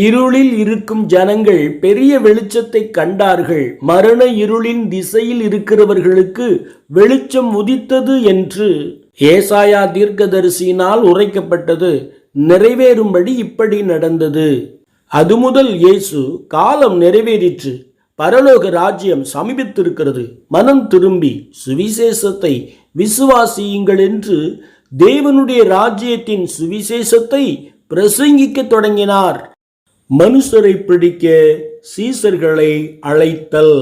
இருளில் இருக்கும் ஜனங்கள் பெரிய வெளிச்சத்தை கண்டார்கள். மரண இருளின் திசையில் இருக்கிறவர்களுக்கு வெளிச்சம் உதித்தது என்று ஏசாயா தீர்க்கதரிசியினால் உரைக்கப்பட்டது நிறைவேறும்படி இப்படி நடந்தது. அது முதல் இயேசு காலம் நிறைவேறிற்று, பரலோக ராஜ்யம் சமீபித்திருக்கிறது, மனம் திரும்பி சுவிசேஷத்தை விசுவாசியுங்கள் என்று தேவனுடைய ராஜ்யத்தின் சுவிசேஷத்தை பிரசங்கிக்க தொடங்கினார். மனுஷரை பிடிக்க சீசர்களை அழைத்தல்.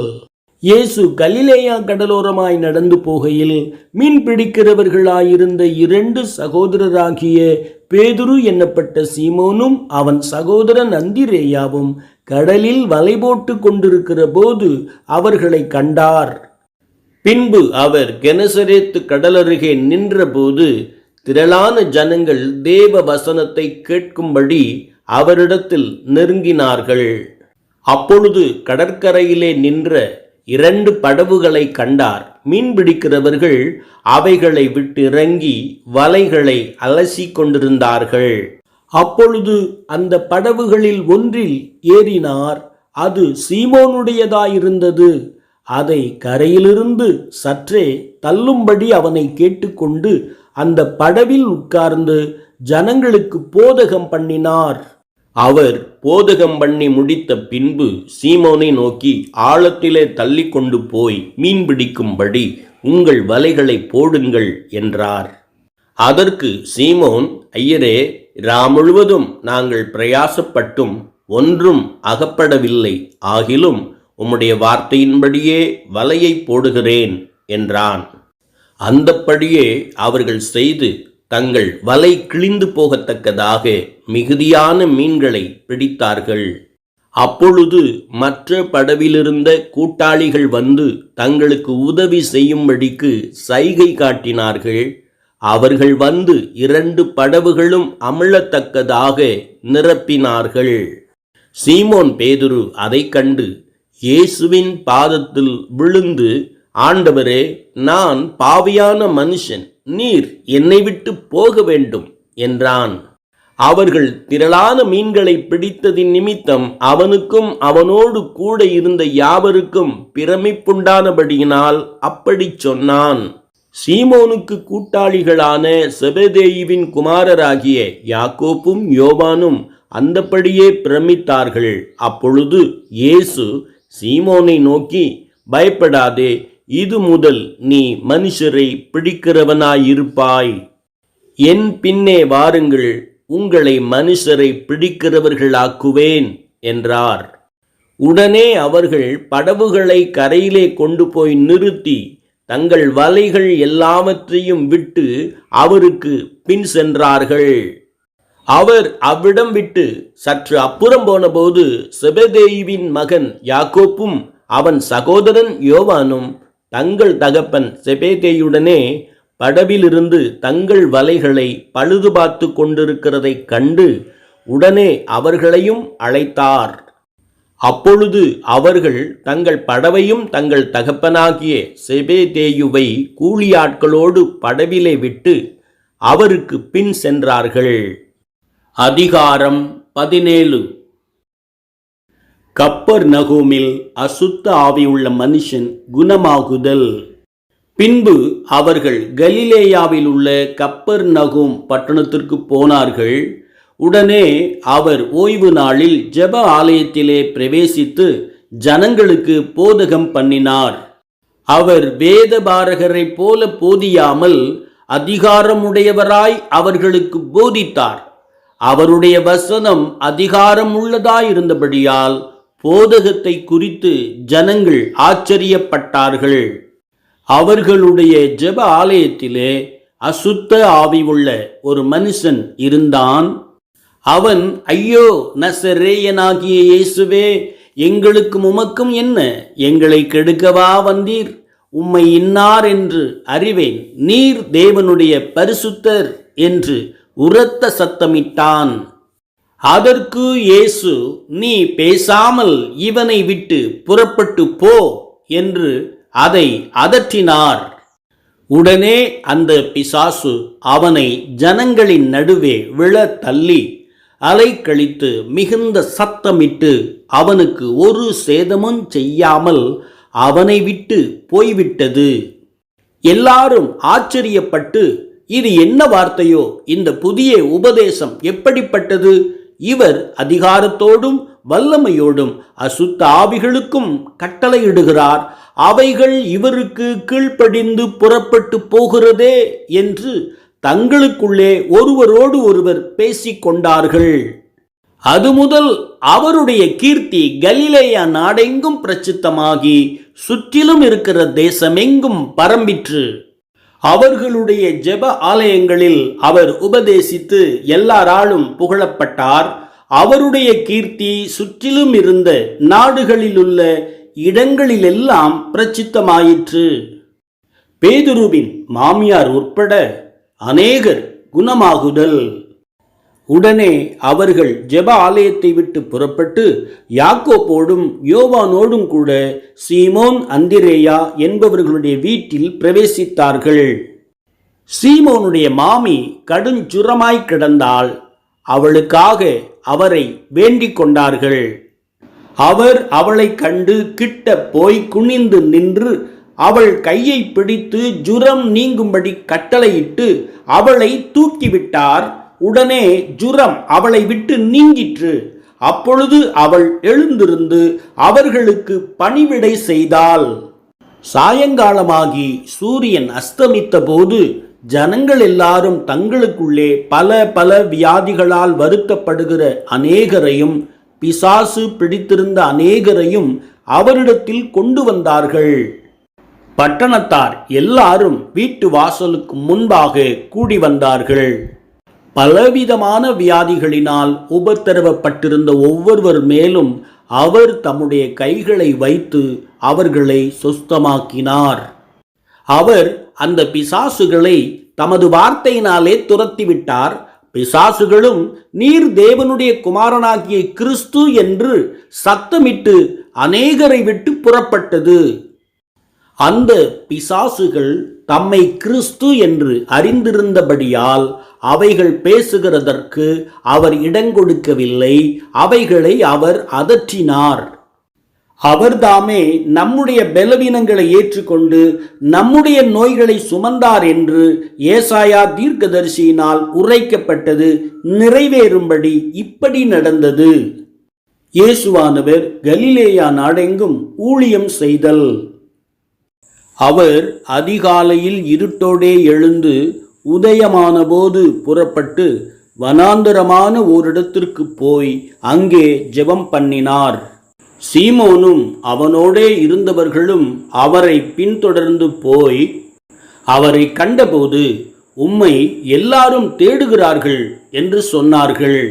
இயேசு கலிலேயா கடலோரமாய் நடந்து போகையில் மீன் பிடிக்கிறவர்களாயிருந்த 2 சகோதரராகிய பேதுரு என்னப்பட்ட சீமோனும் அவன் சகோதரன் அந்திரேயாவும் கடலில் வலை போட்டு கொண்டிருக்கிற போது அவர்களை கண்டார். பின்பு அவர் கெனசரேத்து கடலருகே நின்றபோது திரளான ஜனங்கள் தேவ வசனத்தை கேட்கும்படி அவரிடத்தில் நெருங்கினார்கள். அப்பொழுது கடற்கரையிலே நின்ற 2 படவுகளை கண்டார். மீன்பிடிக்கிறவர்கள் அவைகளை விட்டு இறங்கி வலைகளை அலசி கொண்டிருந்தார்கள். அப்பொழுது அந்த படவுகளில் ஒன்றில் ஏறினார். அது சீமோனுடையதாயிருந்தது. அதை கரையிலிருந்து சற்றே தள்ளும்படி அவனை கேட்டுக்கொண்டு அந்த படவில் உட்கார்ந்து ஜனங்களுக்கு போதகம் பண்ணினார். அவர் போதகம் பண்ணி முடித்த பின்பு சீமோனை நோக்கி, ஆழத்திலே தள்ளி கொண்டு போய் மீன் பிடிக்கும்படி உங்கள் வலைகளை போடுங்கள் என்றார். அதற்கு சீமோன், ஐயரே, முழுவதும் நாங்கள் பிரயாசப்பட்டும் ஒன்றும் அகப்படவில்லை. ஆகிலும் உம்முடைய வார்த்தையின்படியே வலையை போடுகிறேன் என்றான். அந்தப்படியே அவர்கள் செய்து தங்கள் வலை கிழிந்து போகத்தக்கதாக மிகுதியான மீன்களை பிடித்தார்கள். அப்பொழுது மற்ற படவிலிருந்த கூட்டாளிகள் வந்து தங்களுக்கு உதவி செய்யும்படிக்கு சைகை காட்டினார்கள். அவர்கள் வந்து 2 படவுகளும் அமிழத்தக்கதாக நிரப்பினார்கள். சீமோன் பேதுரு அதைக் கண்டு இயேசுவின் பாதத்தில் விழுந்து, ஆண்டவரே, நான் பாவியான மனுஷன், நீர் என்னை விட்டு போக வேண்டும் என்றான். அவர்கள் திரளான மீன்களை பிடித்ததின் நிமித்தம் அவனுக்கும் அவனோடு கூட இருந்த யாவருக்கும் பிரமிப்புண்டானபடியினால் அப்படி சொன்னான். சீமோனுக்கு கூட்டாளிகளான செபதேயுவின் குமாரராகிய யாக்கோப்பும் யோவானும் அந்தப்படியே பிரமித்தார்கள். அப்பொழுது இயேசு சீமோனை நோக்கி, பயப்படாதே, இது முதல் நீ மனுஷரை பிடிக்கிறவனாயிருப்பாய். என் பின்னே வாருங்கள், உங்களை மனுஷரை பிடிக்கிறவர்களாக்குவேன் என்றார். உடனே அவர்கள் படவுகளை கரையிலே கொண்டு போய் நிறுத்தி தங்கள் வலைகள் எல்லாவற்றையும் விட்டு அவருக்கு பின் சென்றார்கள். அவர் அவ்விடம் விட்டு சற்று அப்புறம் போனபோது செபதேயுவின் மகன் யாக்கோப்பும் அவன் சகோதரன் யோவானும் தங்கள் தகப்பன் செபதேயுடனே படவிலிருந்து தங்கள் வலைகளை பழுது பார்த்து கொண்டிருக்கிறதைக் கண்டு உடனே அவர்களையும் அழைத்தார். அப்பொழுது அவர்கள் தங்கள் படவையும் தங்கள் தகப்பனாகிய செபதேயுவை கூலியாட்களோடு படவிலே விட்டு அவருக்கு பின் சென்றார்கள். அதிகாரம் 17. கப்பர்நகூமில் அசுத்த ஆவியுள்ள மனுஷன் குணமாகுதல். பின்பு அவர்கள் கலிலேயாவில் உள்ள கப்பர்நகூம் பட்டணத்திற்கு போனார்கள். உடனே அவர் ஓய்வு நாளில் ஜெப ஆலயத்திலே பிரவேசித்து ஜனங்களுக்கு போதகம் பண்ணினார். அவர் வேதபாரகரைப் போல போதியாமல் அதிகாரமுடையவராய் அவர்களுக்கு போதித்தார். அவருடைய வசனம் அதிகாரம் உள்ளதாயிருந்தபடியால் போதகத்தை குறித்து ஜனங்கள் ஆச்சரியப்பட்டார்கள். அவர்களுடைய ஜெப ஆலயத்திலே அசுத்த ஆவி உள்ள ஒரு மனுஷன் இருந்தான். அவன், ஐயோ, நசரேயனாகிய இயேசுவே, எங்களுக்கும் உமக்கும் என்ன? எங்களை கெடுக்கவா வந்தீர்? உம்மை இன்னார் என்று அறிவேன், நீர் தேவனுடைய பரிசுத்தர் என்று உரத்த சத்தமிட்டான். அதற்கு இயேசு, நீ பேசாமல் இவனை விட்டு புறப்பட்டு போ என்று அதை அதற்றினார். உடனே அந்த பிசாசு அவனை ஜனங்களின் நடுவே விழ தள்ளி அலைக்கழித்து மிகுந்த சத்தமிட்டு அவனுக்கு ஒரு சேதமும் செய்யாமல் அவனை விட்டு போய்விட்டது. எல்லாரும் ஆச்சரியப்பட்டு, இது என்ன வார்த்தையோ? இந்த புதிய உபதேசம் எப்படிப்பட்டது? இவர் அதிகாரத்தோடும் வல்லமையோடும் அசுத்த ஆவிகளுக்கும் கட்டளையிடுகிறார். அவைகள் இவருக்கு கீழ்ப்படிந்து புறப்பட்டு போகிறதே என்று தங்களுக்குள்ளே ஒருவரோடு ஒருவர் பேசிக்கொண்டார்கள். அது முதல் அவருடைய கீர்த்தி கலிலேயா நாடெங்கும் பிரசித்தமாகி சுற்றிலும் இருக்கிற தேசமெங்கும் பரம்பிற்று. அவர்களுடைய ஜெப ஆலயங்களில் அவர் உபதேசித்து எல்லாராலும் புகழப்பட்டார். அவருடைய கீர்த்தி சுற்றிலும் இருந்த நாடுகளிலுள்ள இடங்களிலெல்லாம் பிரசித்தமாயிற்று. பேதுருவின் மாமியார் உட்பட அநேகர் குணமாகுதல். உடனே அவர்கள் ஜெப ஆலயத்தை விட்டு புறப்பட்டு யாக்கோப்போடும் யோவானோடும் கூட சீமோன் அந்திரேயா என்பவர்களுடைய வீட்டில் பிரவேசித்தார்கள். சீமோனுடைய மாமி கடுஞ்சுரமாய் கிடந்தாள். அவளுக்காக அவரை வேண்டிக் கொண்டார்கள். அவர் அவளை கண்டு கிட்ட போய் குனிந்து நின்று அவள் கையை பிடித்து ஜுரம் நீங்கும்படி கட்டளையிட்டு அவளை தூக்கிவிட்டார். உடனே ஜுரம் அவளை விட்டு நீங்கிற்று. அப்பொழுது அவள் எழுந்திருந்து அவர்களுக்கு பணிவிடை செய்தாள். சாயங்காலமாகி சூரியன் அஸ்தமித்த போது ஜனங்கள் எல்லாரும் தங்களுக்குள்ளே பல பல வியாதிகளால் வருத்தப்படுகிற அநேகரையும் பிசாசு பிடித்திருந்த அநேகரையும் அவரிடத்தில் கொண்டு வந்தார்கள். பட்டணத்தார் எல்லாரும் வீட்டு வாசலுக்கு முன்பாக கூடி வந்தார்கள். பலவிதமான வியாதிகளினால் உபத்திரவப்பட்டிருந்த ஒவ்வொருவர் மேலும் அவர் தம்முடைய கைகளை வைத்து அவர்களை சுஸ்தமாக்கினார். அவர் அந்த பிசாசுகளை தமது வார்த்தையினாலே துரத்திவிட்டார். பிசாசுகளும் நீர் தேவனுடைய குமாரனாகிய கிறிஸ்து என்று சத்தமிட்டு அநேகரை விட்டு புறப்பட்டது. அந்த பிசாசுகள் தம்மை கிறிஸ்து என்று அறிந்திருந்தபடியால் அவைகள் பேசுகிறதற்கு அவர் இடங்கொடுக்கவில்லை. அவைகளை அவர் அதற்றினார். அவர்தாமே நம்முடைய பலவீனங்களை ஏற்றுக்கொண்டு நம்முடைய நோய்களை சுமந்தார் என்று ஏசாயா தீர்க்கதரிசியினால் உரைக்கப்பட்டது நிறைவேறும்படி இப்படி நடந்தது. இயேசுவானவர் கலிலேயா நாடெங்கும் ஊழியம் செய்தல். அவர் அதிகாலையில் இருட்டோடே எழுந்து உதயமான போது புறப்பட்டு வனாந்தரமான ஓரிடத்திற்கு போய் அங்கே ஜெபம் பண்ணினார். சீமோனும் அவனோடே இருந்தவர்களும் அவரை பின்தொடர்ந்து போய் அவரை கண்டபோது, உம்மை எல்லாரும் தேடுகிறார்கள் என்று சொன்னார்கள்.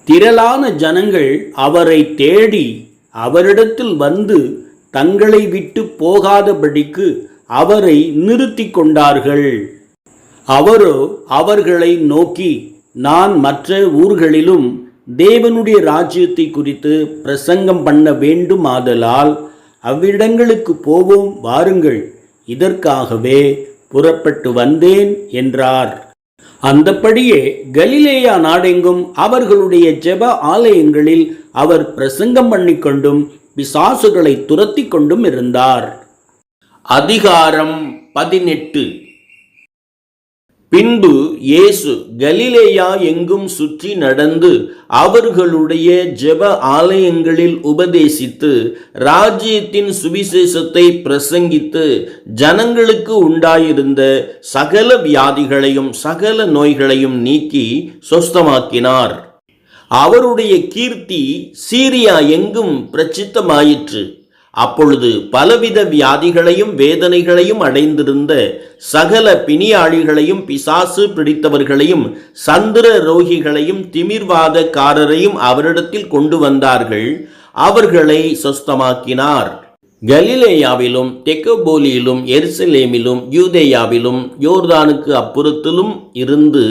திரளான ஜனங்கள் அவரை தேடி அவரிடத்தில் வந்து தங்களை விட்டு போகாதபடிக்கு அவரை நிறுத்தி கொண்டார்கள். அவரோ அவர்களை நோக்கி, நான் மற்ற ஊர்களிலும் தேவனுடைய ராஜ்யத்தை குறித்து பிரசங்கம் பண்ண வேண்டுமாதலால் அவ்விடங்களுக்கு போவோம், வாருங்கள், இதற்காகவே புறப்பட்டு வந்தேன் என்றார். அந்தப்படியே கலிலேயா நாடெங்கும் அவர்களுடைய ஜெப ஆலயங்களில் அவர் பிரசங்கம் பண்ணிக்கொண்டும் பிசாசுகளை துரத்தி கொண்டும் இருந்தார். அதிகாரம் 18. பின்பு இயேசு கலிலேயா எங்கும் சுற்றி நடந்து அவர்களுடைய ஜெப ஆலயங்களில் உபதேசித்து ராஜ்யத்தின் சுவிசேஷத்தை பிரசங்கித்து ஜனங்களுக்கு உண்டாயிருந்த சகல வியாதிகளையும் சகல நோய்களையும் நீக்கி சொஸ்தமாக்கினார். அவருடைய கீர்த்தி சீரியா எங்கும் பிரசித்தமாயிற்று. அப்பொழுது பலவித வியாதிகளையும் வேதனைகளையும் அடைந்திருந்த சகல பிணியாளிகளையும் பிசாசு பிடித்தவர்களையும் சந்திர ரோகிகளையும் திமிர்வாதக்காரரையும் அவரிடத்தில் கொண்டு வந்தார்கள். அவர்களை சொஸ்தமாக்கினார். கலிலேயாவிலும் தெக்கோபோலியிலும் எருசலேமிலும் யூதேயாவிலும் யோர்தானுக்கு அப்புறத்திலும் இருந்து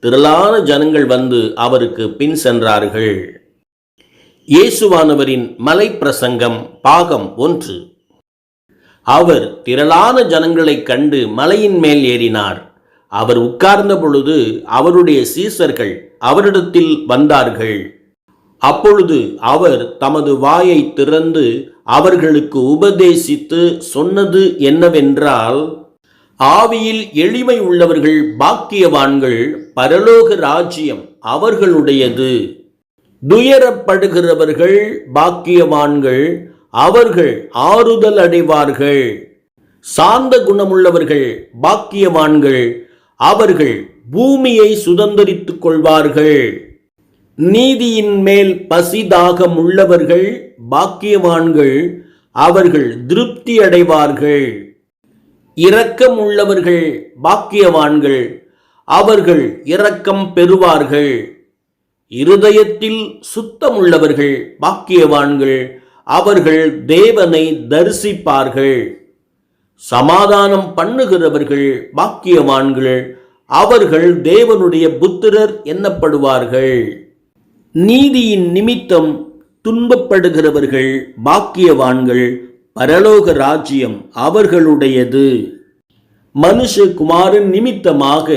திரளான ஜனங்கள் வந்து அவருக்கு பின் சென்றார்கள். இயேசுவானவரின் மலை பிரசங்கம் பாகம் 1. அவர் திரளான ஜனங்களைக் கண்டு மலையின் மேல் ஏறினார். அவர் உட்கார்ந்த பொழுது அவருடைய சீசர்கள் அவரிடத்தில் வந்தார்கள். அப்பொழுது அவர் தமது வாயை திறந்து அவர்களுக்கு உபதேசித்து சொன்னது என்னவென்றால், ஆவியில் எளிமை உள்ளவர்கள் பாக்கியவான்கள், பரலோக ராஜ்யம் அவர்களுடையது. துயரப்படுகிறவர்கள் பாக்கியவான்கள், அவர்கள் ஆறுதல் அடைவார்கள். சாந்த குணமுள்ளவர்கள் பாக்கியவான்கள், அவர்கள் பூமியை சுதந்தரித்துக் கொள்வார்கள். நீதியின் மேல் பசிதாகம் உள்ளவர்கள் பாக்கியவான்கள், அவர்கள் திருப்தி அடைவார்கள். இரக்கம் உள்ளவர்கள் பாக்கியவான்கள், அவர்கள் இரக்கம் பெறுவார்கள். இருதயத்தில் சுத்தமுள்ளவர்கள் பாக்கியவான்கள், அவர்கள் தேவனை தரிசிப்பார்கள். சமாதானம் பண்ணுகிறவர்கள் பாக்கியவான்கள், அவர்கள் தேவனுடைய புத்திரர் எண்ணப்படுவார்கள். நீதியின் நிமித்தம் துன்பப்படுகிறவர்கள் பாக்கியவான்கள், பரலோக ராஜ்யம் அவர்களுடையது. மனுஷகுமாரன் நிமித்தமாக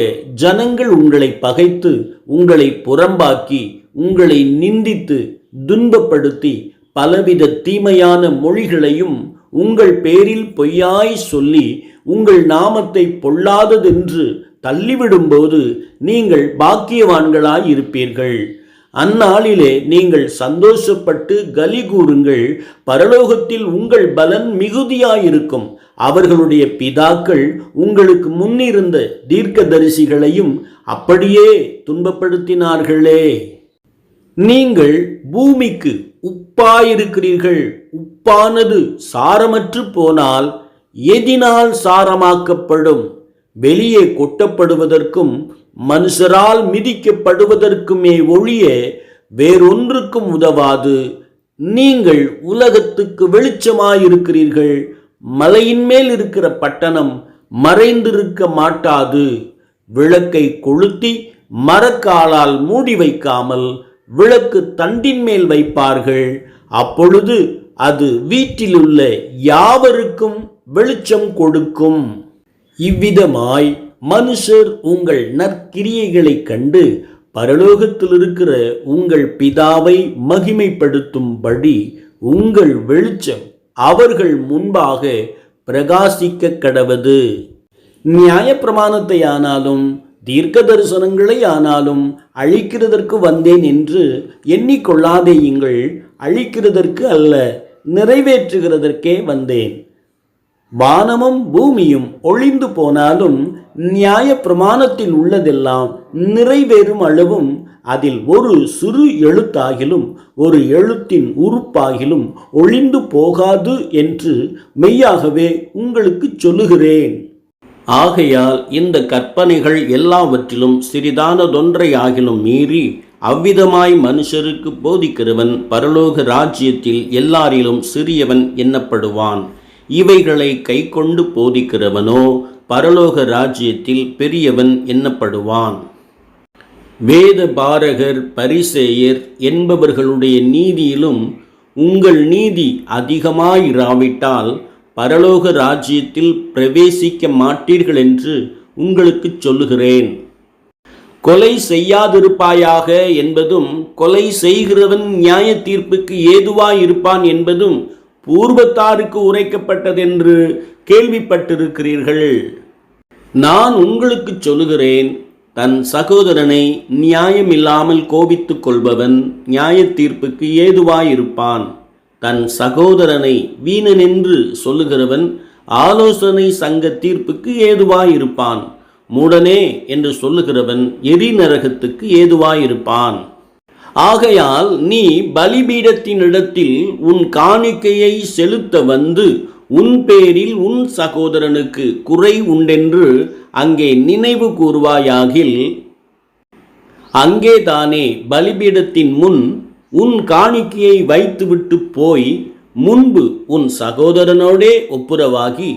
ஜனங்கள் உங்களை பகைத்து உங்களை புறம்பாக்கி உங்களை நிந்தித்து துன்பப்படுத்தி பலவித தீமையான மொழிகளையும் உங்கள் பேரில் பொய்யாய் சொல்லி உங்கள் நாமத்தை பொல்லாததென்று தள்ளிவிடும்போது நீங்கள் பாக்கியவான்களாய் இருப்பீர்கள். அந்நாளிலே நீங்கள் சந்தோஷப்பட்டு கலி கூறுங்கள், பரலோகத்தில் உங்கள் பலன் மிகுதியாயிருக்கும். அவர்களுடைய பிதாக்கள் உங்களுக்கு முன்னிருந்த தீர்க்கதரிசிகளையும் அப்படியே துன்பப்படுத்தினார்களே. நீங்கள் பூமிக்கு உப்பாயிருக்கிறீர்கள். உப்பானது சாரமற்று போனால் எதினால் சாரமாக்கப்படும்? வெளியே கொட்டப்படுவதற்கும் மனுஷரால் மிதிக்கப்படுவதற்குமே ஒழிய வேறொன்றுக்கும் உதவாது. நீங்கள் உலகத்துக்கு வெளிச்சமாயிருக்கிறீர்கள். மலையின் மேல் இருக்கிற பட்டணம் மறைந்திருக்க மாட்டாது. விளக்கை கொளுத்தி மரக்காலால் மூடி வைக்காமல் விளக்கு தண்டின் மேல் வைப்பார்கள். அப்பொழுது அது வீட்டிலுள்ள யாவருக்கும் வெளிச்சம் கொடுக்கும். இவ்விதமாய் மனுஷர் உங்கள் நற்கிரியைகளைக் கண்டு பரலோகத்தில் இருக்கிற உங்கள் பிதாவை மகிமைப்படுத்தும்படி உங்கள் வெளிச்சம் அவர்கள் முன்பாக பிரகாசிக்க கடவது. நியாயப்பிரமாணத்தை ஆனாலும் தீர்க்க தரிசனங்களை ஆனாலும் அழிக்கிறதற்கு வந்தேன் என்று எண்ணிக்கொள்ளாதேயுங்கள். அழிக்கிறதற்கு அல்ல, நிறைவேற்றுகிறதற்கே வந்தேன். வானமும் பூமியும் ஒழிந்து போனாலும் நியாய பிரமாணத்தில் உள்ளதெல்லாம் நிறைவேறும் அளவும் அதில் ஒரு சிறு எழுத்தாகிலும் ஒரு எழுத்தின் உறுப்பாகிலும் ஒழிந்து போகாது என்று மெய்யாகவே உங்களுக்கு சொல்லுகிறேன். ஆகையால் இந்த கற்பனைகள் எல்லாவற்றிலும் சிறிதானதொன்றை ஆகிலும் மீறி அவ்விதமாய் மனுஷருக்கு போதிக்கிறவன் பரலோக ராஜ்யத்தில் எல்லாரிலும் சிறியவன் எண்ணப்படுவான். இவைகளை கைக்கொண்டு போதிக்கிறவனோ பரலோக ராஜ்யத்தில் பெரியவன் எண்ணப்படுவான். வேத பாரகர் பரிசேயர் என்பவர்களுடைய நீதியிலும் உங்கள் நீதி அதிகமாயிராவிட்டால் பரலோக ராஜ்யத்தில் பிரவேசிக்க மாட்டீர்கள் என்று உங்களுக்கு சொல்லுகிறேன். கொலை செய்யாதிருப்பாயாக என்பதும் கொலை செய்கிறவன் நியாய தீர்ப்புக்கு ஏதுவாயிருப்பான் என்பதும் பூர்வத்தாருக்கு உரைக்கப்பட்டதென்று கேள்விப்பட்டிருக்கிறீர்கள். நான் உங்களுக்கு சொல்லுகிறேன், தன் சகோதரனை நியாயமில்லாமல் கோபித்துக் கொள்பவன் நியாய தீர்ப்புக்கு ஏதுவாயிருப்பான். தன் சகோதரனை வீணனென்று சொல்லுகிறவன் ஆலோசனை சங்க தீர்ப்புக்கு ஏதுவாயிருப்பான். மூடனே என்று சொல்லுகிறவன் எரி நரகத்துக்கு ஏதுவாயிருப்பான். ஆகையால் நீ பலிபீடத்தினிடத்தில் உன் காணிக்கையை செலுத்த வந்து உன் பேரில் உன் சகோதரனுக்கு குறை உண்டென்று அங்கே நினைவு கூறுவாயாகில், அங்கேதானே பலிபீடத்தின் முன் உன் காணிக்கையை வைத்துவிட்டு போய் முன்பு உன் சகோதரனோடே ஒப்புரவாகி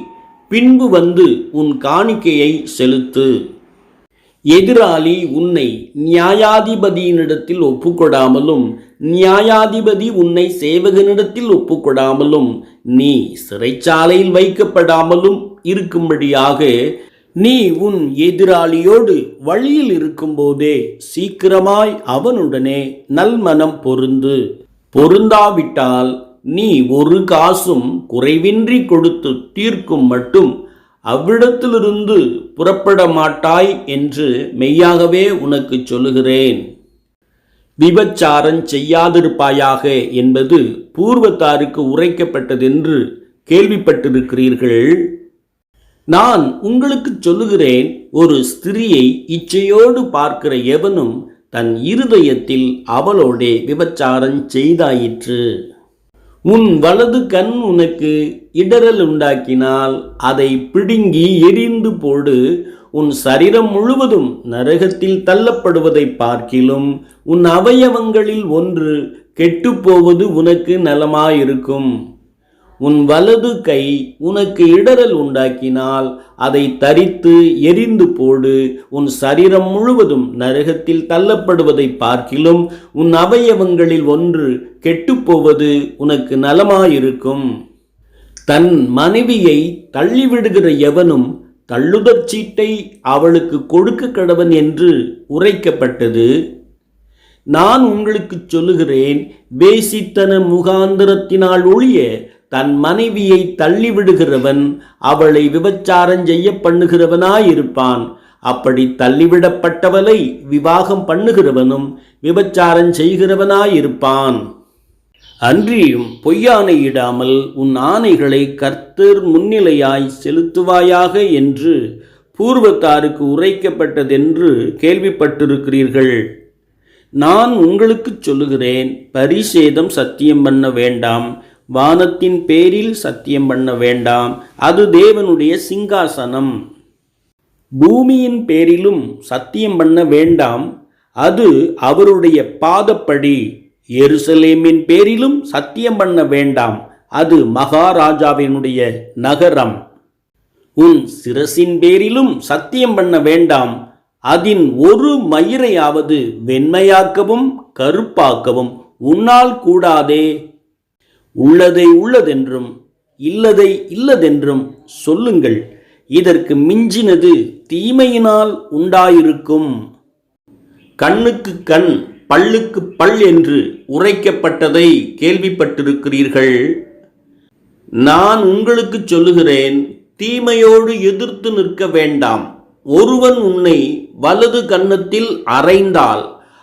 பின்பு வந்து உன் காணிக்கையை செலுத்து. எதிராளி உன்னை நியாயாதிபதியினிடத்தில் ஒப்புக்கொடாமலும் நியாயாதிபதி உன்னை சேவகனிடத்தில் ஒப்புக்கொடாமலும் நீ சிறைச்சாலையில் வைக்கப்படாமலும் இருக்கும்படியாக நீ உன் எதிராளியோடு வழியில் இருக்கும்போதே சீக்கிரமாய் அவனுடனே நல்மனம் பொருந்தாவிட்டால் நீ ஒரு காசும் குறைவின்றி கொடுத்து தீர்க்கும் மட்டும் அவ்விடத்திலிருந்து புறப்பட மாட்டாய் என்று மெய்யாகவே உனக்கு சொல்லுகிறேன். விபச்சாரம் செய்யாதிருப்பாயாக என்பது பூர்வத்தாருக்கு உரைக்கப்பட்டதென்று கேள்விப்பட்டிருக்கிறீர்கள். நான் உங்களுக்கு சொல்லுகிறேன், ஒரு ஸ்திரியை இச்சையோடு பார்க்கிற எவனும் தன் இருதயத்தில் அவளோடே விபச்சாரம் செய்தாயிற்று. உன் வலது கண் உனக்கு இடறல் உண்டாக்கினால் அதை பிடுங்கி எரிந்து போடு. உன் சரீரம் முழுவதும் நரகத்தில் தள்ளப்படுவதை பார்க்கிலும் உன் அவயவங்களில் ஒன்று கெட்டுப்போவது உனக்கு நலமாயிருக்கும். உன் வலது கை உனக்கு இடறல் உண்டாக்கினால் அதை தரித்து எரிந்து போடு. உன் சரீரம் முழுவதும் நரகத்தில் தள்ளப்படுவதை பார்க்கிலும் உன் அவயவங்களில் ஒன்று கெட்டுப்போவது உனக்கு நலமாயிருக்கும். தன் மனைவியை தள்ளிவிடுகிற எவனும் தள்ளுதற் சீட்டை அவளுக்கு கொடுக்க கடவன் என்று உரைக்கப்பட்டது. நான் உங்களுக்கு சொல்லுகிறேன், வேசித்தன முகாந்திரத்தினால் ஒழிய தன் மனைவியை தள்ளிவிடுகிறவன் அவளை விபச்சாரம் செய்ய பண்ணுகிறவனாயிருப்பான். அப்படி தள்ளிவிடப்பட்டவளை விவாகம் பண்ணுகிறவனும் விபச்சாரம் செய்கிறவனாயிருப்பான். அன்றியும் பொய்யானையிடாமல் உன் ஆணைகளை கர்த்தர் முன்னிலையாய் செலுத்துவாயாக என்று பூர்வத்தாருக்கு உரைக்கப்பட்டதென்று கேள்விப்பட்டிருக்கிறீர்கள். நான் உங்களுக்குச் சொல்லுகிறேன், பரிசேதம் சத்தியம் பண்ண வேண்டாம், வானத்தின் பேரில் சத்தியம் பண்ண வேண்டாம், அது தேவனுடைய சிங்காசனம். பூமியின் பேரிலும் சத்தியம் பண்ண வேண்டாம், அது அவருடைய பாதப்படி. எருசலேமின் பேரிலும் சத்தியம் பண்ண வேண்டாம், அது மகாராஜாவினுடைய நகரம். உன் சிரசின் பேரிலும் சத்தியம் பண்ண வேண்டாம், அதின் ஒரு மயிரையாவது வெண்மையாக்கவும் கருப்பாக்கவும் உன்னால் கூடாதே. உள்ளதை உள்ளதென்றும் இல்லதை இல்லதென்றும் சொல்லுங்கள், இதற்கு மிஞ்சினது தீமையினால் உண்டாயிருக்கும். கண்ணுக்கு கண் பல்லுக்கு பல் என்று உரைக்கப்பட்டதை கேள்விப்பட்டிருக்கிறீர்கள். நான் உங்களுக்கு சொல்லுகிறேன், தீமையோடு எதிர்த்து நிற்க வேண்டாம். ஒருவன் உன்னை வலது கன்னத்தில் அறைந்தால்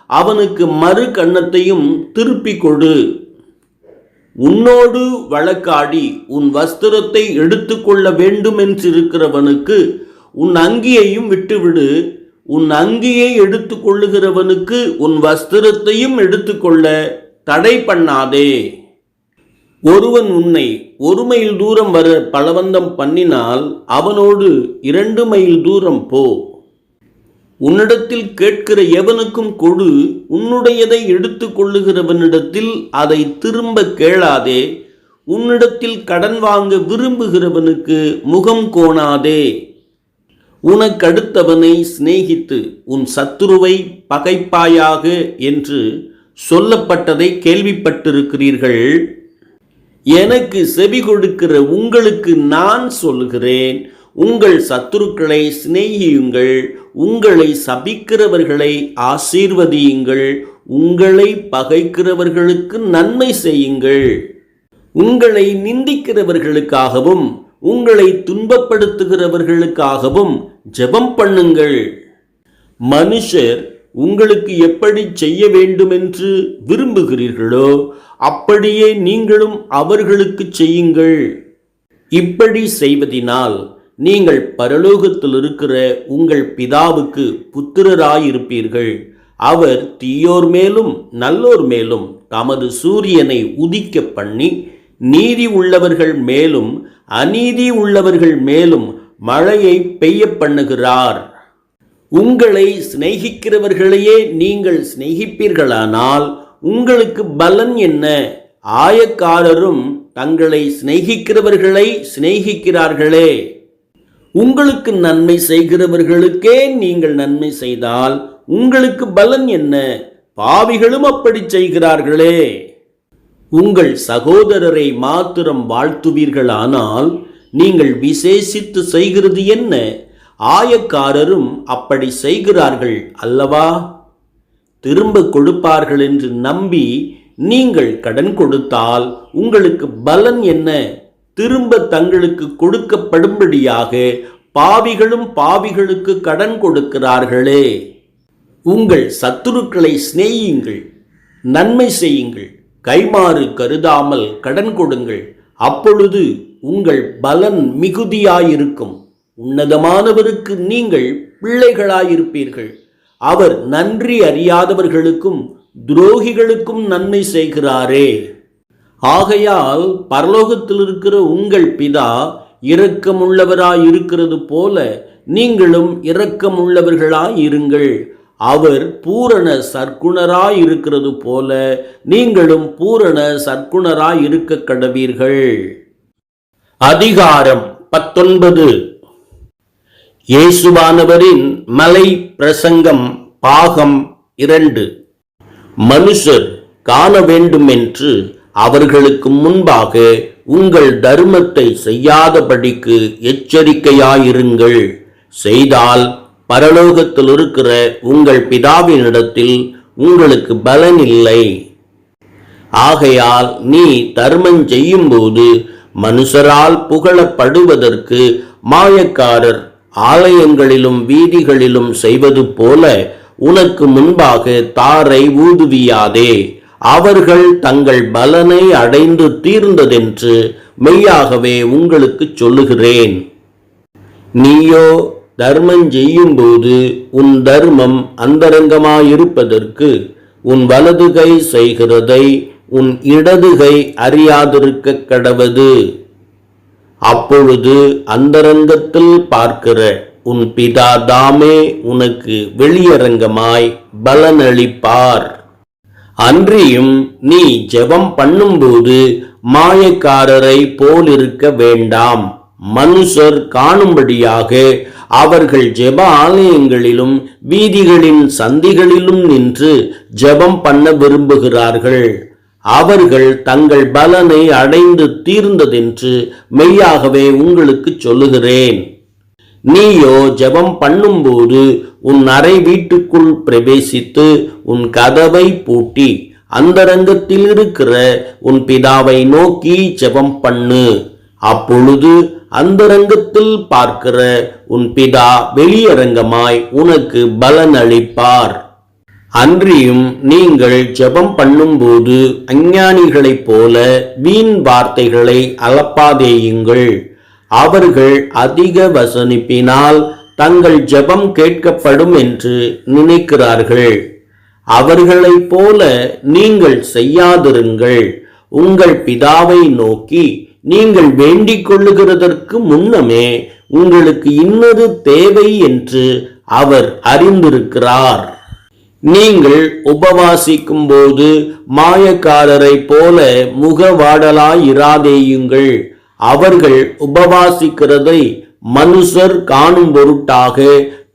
அவனுக்கு மறு கன்னத்தையும் திருப்பிக் கொடு. உன்னோடு வழக்காடி உன் வஸ்திரத்தை எடுத்துக்கொள்ள வேண்டுமென்றிருக்கிறவனுக்கு உன் அங்கியையும் விட்டுவிடு. உன் அங்கியை எடுத்துக்கொள்ளுகிறவனுக்கு உன் வஸ்திரத்தையும் எடுத்துக்கொள்ள தடை பண்ணாதே. ஒருவன் உன்னை 1 மைல் தூரம் வர பலவந்தம் பண்ணினால் அவனோடு 2 மைல் தூரம் போ. உன்னிடத்தில் கேட்கிற எவனுக்கும் கொடு, உன்னுடையதை எடுத்துக்கொள்ளுகிறவனிடத்தில் அதை திரும்ப கேளாதே. உன்னிடத்தில் கடன் வாங்க விரும்புகிறவனுக்கு முகம் கோணாதே. உனக்கடுத்தவனை சிநேகித்து உன் சத்துருவை பகைப்பாயாக என்று சொல்லப்பட்டதை கேள்விப்பட்டிருக்கிறீர்கள். எனக்கு செவி கொடுக்கிற உங்களுக்கு நான் சொல்லுகிறேன், உங்கள் சத்துருக்களை சிநேகியுங்கள், உங்களை சபிக்கிறவர்களை ஆசீர்வதியுங்கள், உங்களை பகைக்கிறவர்களுக்கு நன்மை செய்யுங்கள், உங்களை நிந்திக்கிறவர்களுக்காகவும் உங்களை துன்பப்படுத்துகிறவர்களுக்காகவும் ஜெபம் பண்ணுங்கள். மனுஷர் உங்களுக்கு எப்படி செய்ய வேண்டுமென்று விரும்புகிறீர்களோ அப்படியே நீங்களும் அவர்களுக்கு செய்யுங்கள். இப்படி செய்வதினால் நீங்கள் பரலோகத்தில் இருக்கிற உங்கள் பிதாவுக்கு புத்திரராயிருப்பீர்கள். அவர் தீயோர் மேலும் நல்லோர் மேலும் தமது சூரியனை உதிக்க பண்ணி நீதி உள்ளவர்கள் மேலும் அநீதி உள்ளவர்கள் மேலும் மழையை பெய்ய பண்ணுகிறார். உங்களை சிநேகிக்கிறவர்களையே நீங்கள் சிநேகிப்பீர்களானால் உங்களுக்கு பலன் என்ன? ஆயக்காரரும் தங்களை சிநேகிக்கிறவர்களை சிநேகிக்கிறார்களே. உங்களுக்கு நன்மை செய்கிறவர்களுக்கே நீங்கள் நன்மை செய்தால் உங்களுக்கு பலன் என்ன? பாவிகளும் அப்படி செய்கிறார்களே. உங்கள் சகோதரரை மாத்திரம் வாழ்த்துவீர்களானால் நீங்கள் விசேஷித்து செய்கிறது என்ன? ஆயக்காரரும் அப்படி செய்கிறார்கள் அல்லவா? திரும்ப கொடுப்பார்கள் என்று நம்பி நீங்கள் கடன் கொடுத்தால் உங்களுக்கு பலன் என்ன? திரும்ப தங்களுக்கு கொடுக்கப்படும்படியாக பாவிகளும் பாவிகளுக்கு கடன் கொடுக்கிறார்களே. உங்கள் சத்துருக்களை சிநேகியுங்கள், நன்மை செய்யுங்கள், கைமாறு கருதாமல் கடன் கொடுங்கள், அப்பொழுது உங்கள் பலன் மிகுதியாயிருக்கும். உன்னதமானவருக்கு நீங்கள் பிள்ளைகளாயிருப்பீர்கள். அவர் நன்றி அறியாதவர்களுக்கும் துரோகிகளுக்கும் நன்மை செய்கிறாரே. ஆகையால் பரலோகத்தில் இருக்கிற உங்கள் பிதா இரக்கமுள்ளவராயிருக்கிறது போல நீங்களும் இரக்கமுள்ளவர்களாயிருங்கள். அவர் பூரண சற்குணராயிருக்கிறது போல நீங்களும் பூரண சற்குணராயிருக்க கடவீர்கள். அதிகாரம் 19. இயேசுவானவரின் மலை பிரசங்கம் பாகம் 2. மனுஷர் காண வேண்டுமென்று அவர்களுக்கு முன்பாக உங்கள் தர்மத்தை செய்யாதபடிக்கு எச்சரிக்கையாயிருங்கள். செய்தால் பரலோகத்தில் இருக்கிற உங்கள் பிதாவினிடத்தில் உங்களுக்கு பலன் இல்லை. ஆகையால் நீ தர்மம் செய்யும்போது மனுஷரால் புகழப்படுவதற்கு மாயக்காரர் ஆலயங்களிலும் வீதிகளிலும் செய்வது போல உனக்கு முன்பாக தாரை ஊதுவியாதே. அவர்கள் தங்கள் பலனை அடைந்து தீர்ந்ததென்று மெய்யாகவே உங்களுக்கு சொல்லுகிறேன். நீயோ தர்மம் செய்யும்போது உன் தர்மம் அந்தரங்கமாயிருப்பதற்கு உன் வலது கை செய்கிறதை உன் இடது கை அறியாதிருக்க கடவது. அப்பொழுது அந்தரங்கத்தில் பார்க்கிற உன் பிதா தாமே உனக்கு வெளியரங்கமாய் பலனளிப்பார். அன்றியும் நீ ஜெபம் பண்ணும்போது மாயக்காரரை போலிருக்க வேண்டாம். மனுஷர் காணும்படியாக அவர்கள் ஜெப ஆலயங்களிலும் வீதிகளின் சந்திகளிலும் நின்று ஜெபம் பண்ண விரும்புகிறார்கள். அவர்கள் தங்கள் பலனை அடைந்து தீர்ந்ததென்று மெய்யாகவே உங்களுக்கு சொல்லுகிறேன். நீயோ ஜெபம் பண்ணும்போது உன் அறை வீட்டுக்குள் பிரவேசித்து உன் கதவை பூட்டி அந்தரங்கத்தில் இருக்கிற உன் பிதாவை நோக்கி ஜெபம் பண்ணு. அப்பொழுது அந்தரங்கத்தில் பார்க்கிற உன் பிதா வெளியரங்கமாய் உனக்கு பலன் அளிப்பார். அன்றியும் நீங்கள் ஜெபம் பண்ணும்போது அஞ்ஞானிகளைப் போல வீண் வார்த்தைகளை அலப்பாதேயுங்கள். அவர்கள் அதிக வசனிப்பினால் தங்கள் ஜெபம் கேட்கப்படும் என்று நினைக்கிறார்கள். அவர்களைப் போல நீங்கள் செய்யாதிருங்கள். உங்கள் பிதாவை நோக்கி நீங்கள் வேண்டிக் கொள்ளுகிறதற்கு முன்னமே உங்களுக்கு இன்னது தேவை என்று அவர் அறிந்திருக்கிறார். நீங்கள் உபவாசிக்கும் போது மாயக்காரரை போல முகவாடலாயிராதேயுங்கள். அவர்கள் உபவாசிக்கிறதை மனுஷர் காணும் பொருட்டாக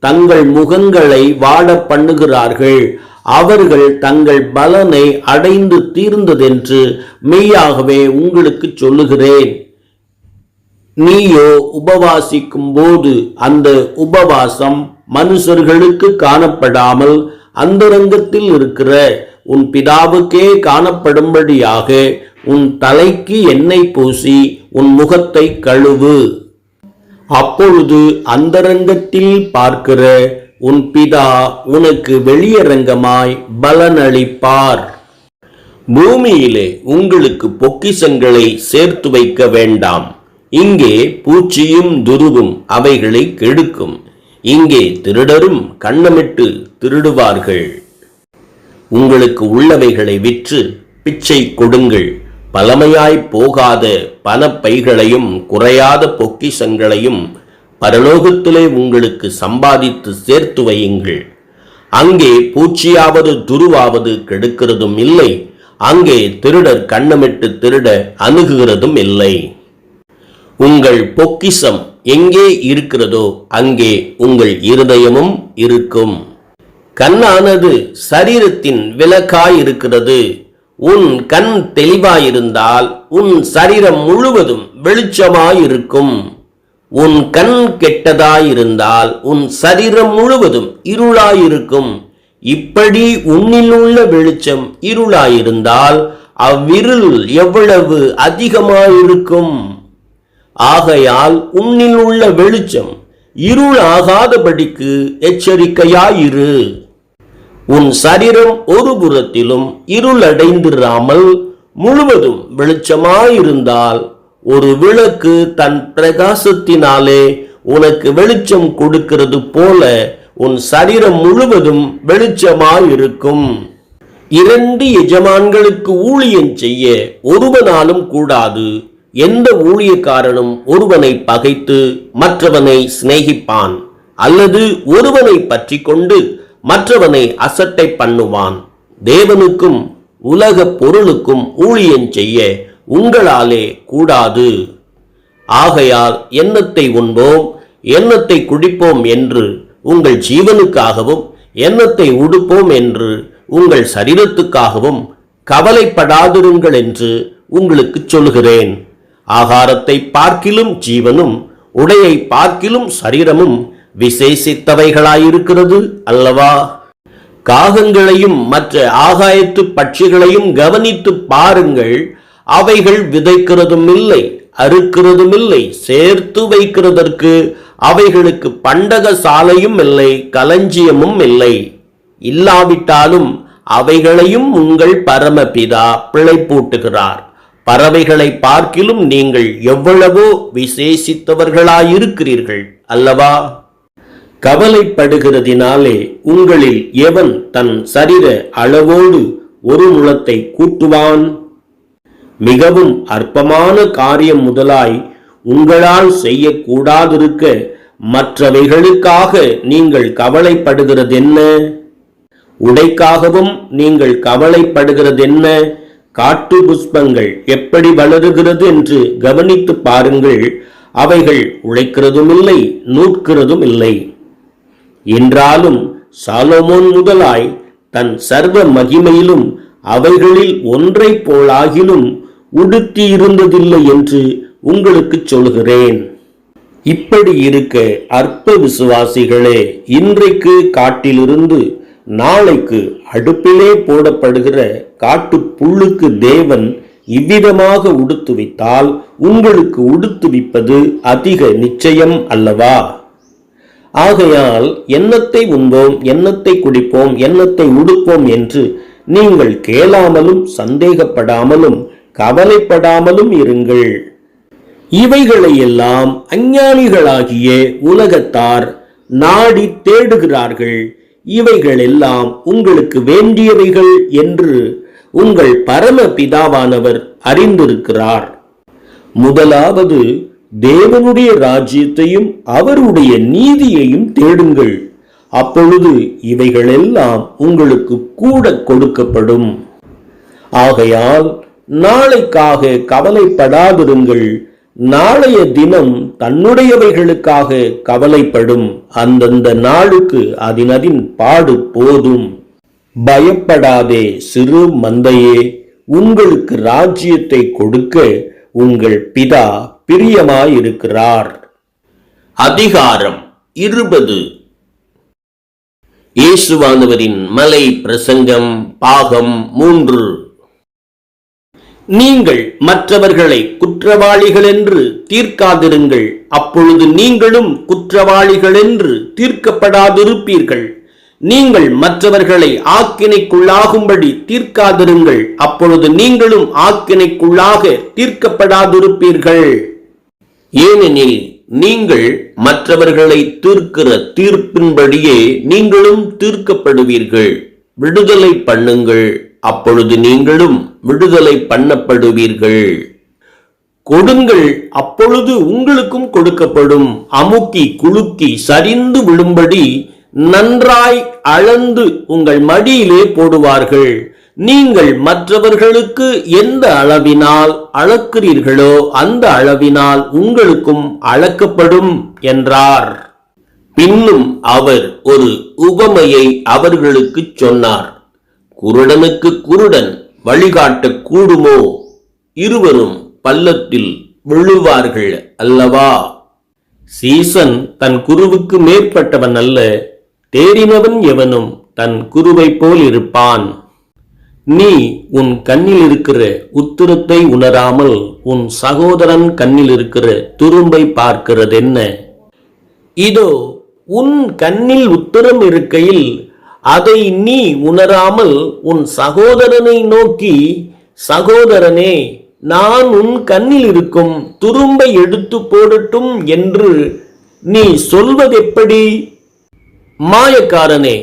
தங்கள் முகங்களை வாட பண்ணுகிறார்கள். அவர்கள் தங்கள் பலனை அடைந்து தீர்ந்ததென்று மெய்யாகவே உங்களுக்கு சொல்லுகிறேன். நீயோ உபவாசிக்கும் போது அந்த உபவாசம் மனுஷர்களுக்கு காணப்படாமல் அந்தரங்கத்தில் இருக்கிற உன் பிதாவுக்கே காணப்படும்படியாக உன் தலைக்கு எண்ணெய் பூசி உன் முகத்தை கழுவு. அப்பொழுது அந்தரங்கத்தில் பார்க்கிற உன் பிதா உனக்கு வெளியரங்கமாய் பலனளிப்பார். பூமியிலே உங்களுக்கு பொக்கிஷங்களை சேர்த்து வைக்க வேண்டாம். இங்கே பூச்சியும் துருவும் அவைகளை கெடுக்கும். இங்கே திருடரும் கன்னமிட்டு திருடுவார்கள். உங்களுக்கு உள்ளவைகளை விற்று பிச்சை கொடுங்கள். பழமையாய் போகாத பணப்பைகளையும் குறையாத பொக்கிஷங்களையும் பரலோகத்திலே உங்களுக்கு சம்பாதித்து சேர்த்து வையுங்கள். அங்கே பூச்சியாவது துருவாவது கெடுக்கிறதும் இல்லை. அங்கே திருடர் கன்னமிட்டு திருட அணுகுகிறதும் இல்லை. உங்கள் பொக்கிஷம் எங்கே இருக்கிறதோ அங்கே உங்கள் இருதயமும் இருக்கும். கண்ணானது சரீரத்தின் விளக்காயிருக்கிறது. உன் கண் தெளிவாயிருந்தால் உன் சரீரம் முழுவதும் வெளிச்சமாயிருக்கும். உன் கண் கெட்டதாயிருந்தால் உன் சரீரம் முழுவதும் இருளாயிருக்கும். இப்படி உன்னிலுள்ள வெளிச்சம் இருளாயிருந்தால் அவ்விருள் எவ்வளவு அதிகமாயிருக்கும். ஆகையால் உன்னில் உள்ள வெளிச்சம் இருளாகாதபடிக்கு எச்சரிக்கையாயிரு. உன் சரீரம் ஒரு புறத்திலும் இருளடைந்திராமல் முழுவதும் வெளிச்சமாயிருந்தால் ஒரு விளக்கு தன் பிரகாசத்தினாலே உனக்கு வெளிச்சம் கொடுக்கிறது போல உன் சரீரம் முழுவதும் வெளிச்சமாயிருக்கும். இரண்டு எஜமான்களுக்கு ஊழியம் செய்ய ஒருவனாலும் கூடாது. எந்த ஊழியக்காரனும் ஒருவனை பகைத்து மற்றவனை சிநேகிப்பான், அல்லது ஒருவனை பற்றி கொண்டு மற்றவனை அசட்டை பண்ணுவான். தேவனுக்கும் உலக பொருளுக்கும் ஊழியம் செய்ய உங்களாலே கூடாது. ஆகையால் எண்ணத்தை உண்போம், எண்ணத்தை குடிப்போம் என்று உங்கள் ஜீவனுக்காகவும், எண்ணத்தை உடுப்போம் என்று உங்கள் சரீரத்துக்காகவும் கவலைப்படாதிருங்கள் என்று உங்களுக்கு சொல்கிறேன். ஆகாரத்தை பார்க்கிலும் ஜீவனும், உடையை பார்க்கிலும் சரீரமும் விசேஷித்தவைகளாயிருக்கிறது அல்லவா? காகங்களையும் மற்ற ஆகாயத்து பட்சிகளையும் கவனித்து பாருங்கள். அவைகள் விதைக்கிறதும் இல்லை, அறுக்கிறதும் இல்லை, சேர்த்து வைக்கிறதற்கு அவைகளுக்கு பண்டக சாலையும் இல்லை, களஞ்சியமும் இல்லை. இல்லாவிட்டாலும் அவைகளையும் உங்கள் பரமபிதா பிழைப்பூட்டுகிறார். பறவைகளை பார்க்கிலும் நீங்கள் எவ்வளவோ விசேஷித்தவர்களாயிருக்கிறீர்கள் அல்லவா? கவலைப்படுகிறதினாலே உங்களில் எவன் தன் சரீர அளவோடு ஒரு முழத்தை கூட்டுவான்? மிகவும் அற்பமான காரியம் முதலாய் உங்களால் செய்யக்கூடாதிருக்க மற்றவைகளுக்காக நீங்கள் கவலைப்படுகிறதென்ன? உடைக்காகவும் நீங்கள் கவலைப்படுகிறதென்ன? காட்டு புஷ்பங்கள் எப்படி வளருகிறது என்று கவனித்து பாருங்கள். அவைகள் உழைக்கிறதும் இல்லை, நூற்கிறதும் இல்லை. என்றாலும் சாலமோன் முதலாய் தன் சர்வ மகிமையிலும் அவைகளில் ஒன்றை போலாகிலும் உடுத்தி இருந்ததில்லை என்று உங்களுக்கு சொல்கிறேன். இப்படி இருக்க அற்ப விசுவாசிகளே, இன்றைக்கு காட்டிலிருந்து நாளைக்கு அடுப்பிலே போடப்படுகிற காட்டு புல்லுக்கு தேவன் இவ்விதமாக உடுத்துவித்தால் உங்களுக்கு உடுத்துவிப்பது அதிக நிச்சயம் அல்லவா? ஆகையால் எண்ணத்தை உண்போம், எண்ணத்தை குடிப்போம், எண்ணத்தை உடுப்போம் என்று நீங்கள் கேளாமலும் சந்தேகப்படாமலும் கவலைப்படாமலும் இருங்கள். இவைகளையெல்லாம் அஞ்ஞானிகளாகிய உலகத்தார் நாடி தேடுகிறார்கள். இவைகளெல்லாம் உங்களுக்கு வேண்டியவைகள் என்று உங்கள் பரம பிதாவானவர் அறிந்திருக்கிறார். முதலாவது தேவனுடைய ராஜ்யத்தையும் அவருடைய நீதியையும் தேடுங்கள். அப்பொழுது இவைகளெல்லாம் உங்களுக்கு கூட கொடுக்கப்படும். ஆகையால் நாளைக்காக கவலைப்படாதிருங்கள். நாளைய தினம் தன்னுடையவைகளுக்காக கவலைப்படும். அந்தந்த நாளுக்கு அதினதின் பாடு போதும். பயப்படாதே சிறு மந்தையே, உங்களுக்கு ராஜ்யத்தை கொடுக்க உங்கள் பிதா பிரியமாயிருக்கிறார். அதிகாரம் 20. இயேசுவானவரின் மலை பிரசங்கம் பாகம் 3. நீங்கள் மற்றவர்களை குற்றவாளிகள் என்று தீர்க்காதிருங்கள், அப்பொழுது நீங்களும் குற்றவாளிகள் என்று தீர்க்கப்படாதிருப்பீர்கள். நீங்கள் மற்றவர்களை ஆக்கினைக்குள்ளாகும்படி தீர்க்காதிருங்கள், அப்பொழுது நீங்களும் ஆக்கினைக்குள்ளாக தீர்க்கப்படாதிருப்பீர்கள். ஏனெனில் நீங்கள் மற்றவர்களை தீர்க்கிற தீர்ப்பின்படியே நீங்களும் தீர்க்கப்படுவீர்கள். விடுதலை பண்ணுங்கள், அப்பொழுது நீங்களும் விடுதலை பண்ணப்படுவீர்கள். கொடுங்கள், அப்பொழுது உங்களுக்கும் கொடுக்கப்படும். அமுக்கி குலுக்கி சரிந்து விழும்படி நன்றாய் அளந்து உங்கள் மடியிலே போடுவார்கள். நீங்கள் மற்றவர்களுக்கு எந்த அளவினால் அளக்கிறீர்களோ அந்த அளவினால் உங்களுக்கும் அளக்கப்படும் என்றார். பின்னும் அவர் ஒரு உவமையை அவர்களுக்கு சொன்னார். குருடனுக்கு குருடன் வழிகாட்ட கூடுமோ? இருவரும் பள்ளத்தில் விழுவார்கள் அல்லவா? சீசன் தன் குருவுக்கு மேற்பட்டவன் அல்ல. தேறினவன் எவனும் தன் குருவை போல் இருப்பான். நீ உன் கண்ணில் இருக்கிற உத்திரத்தை உணராமல் உன் சகோதரன் கண்ணில் இருக்கிற துரும்பை பார்க்கிறதென்ன? இதோ உன் கண்ணில் உத்திரம் இருக்கையில் அதை நீ உணராமல் உன் சகோதரனை நோக்கி, சகோதரனே, நான் உன் கண்ணில் இருக்கும் துரும்பை எடுத்து போடட்டும் என்று நீ சொல்வதெப்படி? மாயக்காரனே,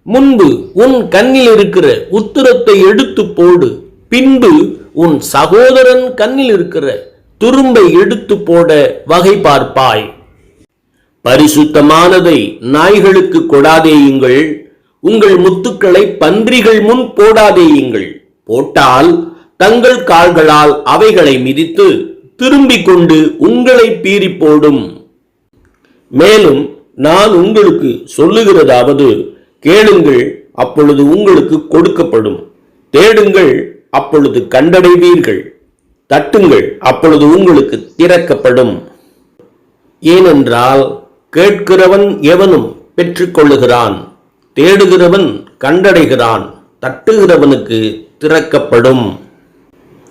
முன்பு உன் கண்ணில் இருக்கிற உத்திரத்தை எடுத்து போடு, பின்பு உன் சகோதரன் கண்ணில் இருக்கிற துரும்பை எடுத்து போட வகை பார்ப்பாய். பரிசுத்தமானதை நாய்களுக்கு கொடாதேயுங்கள், உங்கள் முத்துக்களை பன்றிகள் முன் போடாதேயுங்கள். போட்டால் தங்கள் கால்களால் அவைகளை மிதித்து திரும்பிக் கொண்டு உங்களை பீறி போடும். மேலும் நான் உங்களுக்கு சொல்லுகிறதாவது, கேளுங்கள், அப்பொழுது உங்களுக்கு கொடுக்கப்படும். தேடுங்கள், அப்பொழுது கண்டடைவீர்கள். தட்டுங்கள், அப்பொழுது உங்களுக்கு திறக்கப்படும். ஏனென்றால் கேட்கிறவன் எவனும் பெற்றுக்கொள்ளுகிறான், தேடுகிறவன் கண்டடைகிறான், தட்டுகிறவனுக்கு திறக்கப்படும்.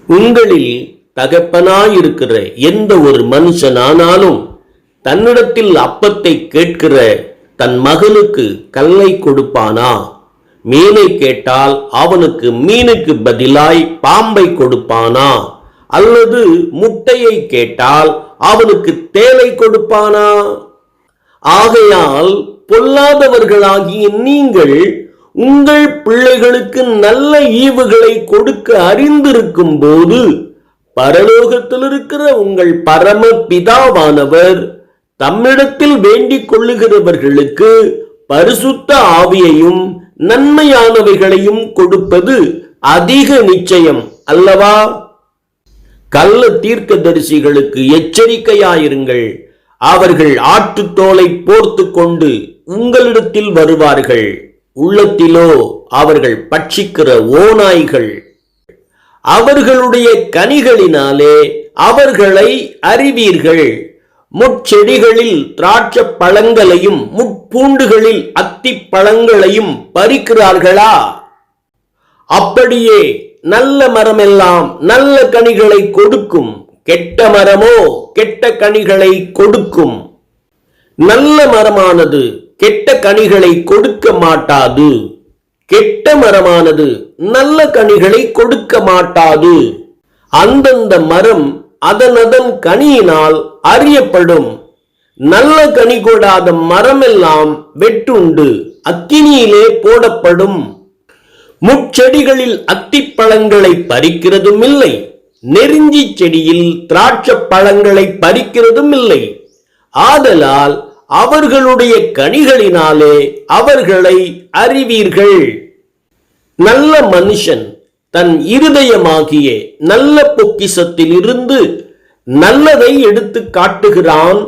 உங்களில் தகப்பனாயிருக்கிற எந்த ஒரு மனுஷனானாலும் தன்னிடத்தில் அப்பத்தை கேட்கிற தன் மகனுக்கு கல்லை கொடுப்பானா? மீனை கேட்டால் அவனுக்கு மீனுக்கு பதிலாய் பாம்பை கொடுப்பானா? அல்லது முட்டையை கேட்டால் அவனுக்கு தேளை கொடுப்பானா? ஆகையால் பொல்லாதவர்களாகிய நீங்கள் உங்கள் பிள்ளைகளுக்கு நல்ல ஈவுகளை கொடுக்க அறிந்திருக்கும் போது பரலோகத்தில் இருக்கிற உங்கள் பரம பிதாவானவர் தம்மிடத்தில் வேண்டிக் கொள்ளுகிறவர்களுக்கு பரிசுத்த ஆவியையும் நன்மையானவைகளையும் கொடுப்பது அதிக நிச்சயம் அல்லவா? கள்ள தீர்க்கதரிசிகளுக்கு எச்சரிக்கையாயிருங்கள். அவர்கள் ஆட்டுத்தோலை போர்த்து கொண்டு உங்களிடத்தில் வருவார்கள், உள்ளத்திலோ அவர்கள் பட்சிக்கிற ஓநாய்கள். அவர்களுடைய கனிகளினாலே அவர்களை அறிவீர்கள். முட்செடிகளில் திராட்சை பழங்களையும் முட்பூண்டுகளில் அத்திப் பழங்களையும் பறிக்கிறார்களா? அப்படியே நல்ல மரமெல்லாம் நல்ல கனிகளை கொடுக்கும், கெட்ட மரமோ கெட்ட கனிகளை கொடுக்கும். நல்ல மரமானது கெட்ட கனிகளை கொடுக்க மாட்டாது, கெட்ட மரமானது நல்ல கனிகளை கொடுக்க மாட்டாது. அந்தந்த மரம் அதன் கனியினால் அறியப்படும். நல்ல கனி கொடாத மரமெல்லாம் வெட்டுண்டு அக்கினியிலே போடப்படும். முட்செடிகளில் அத்திப்பழங்களை பறிக்கிறதும் இல்லை, நெருஞ்சி செடியில் திராட்சை பழங்களை பறிக்கிறதும் இல்லை. ஆதலால் அவர்களுடைய கனிகளினாலே அவர்களை அறிவீர்கள். நல்ல மனுஷன் தன் இருதயமாகிய நல்ல பொக்கிஷத்தில் இருந்து நல்லதை எடுத்து காட்டுகிறான்.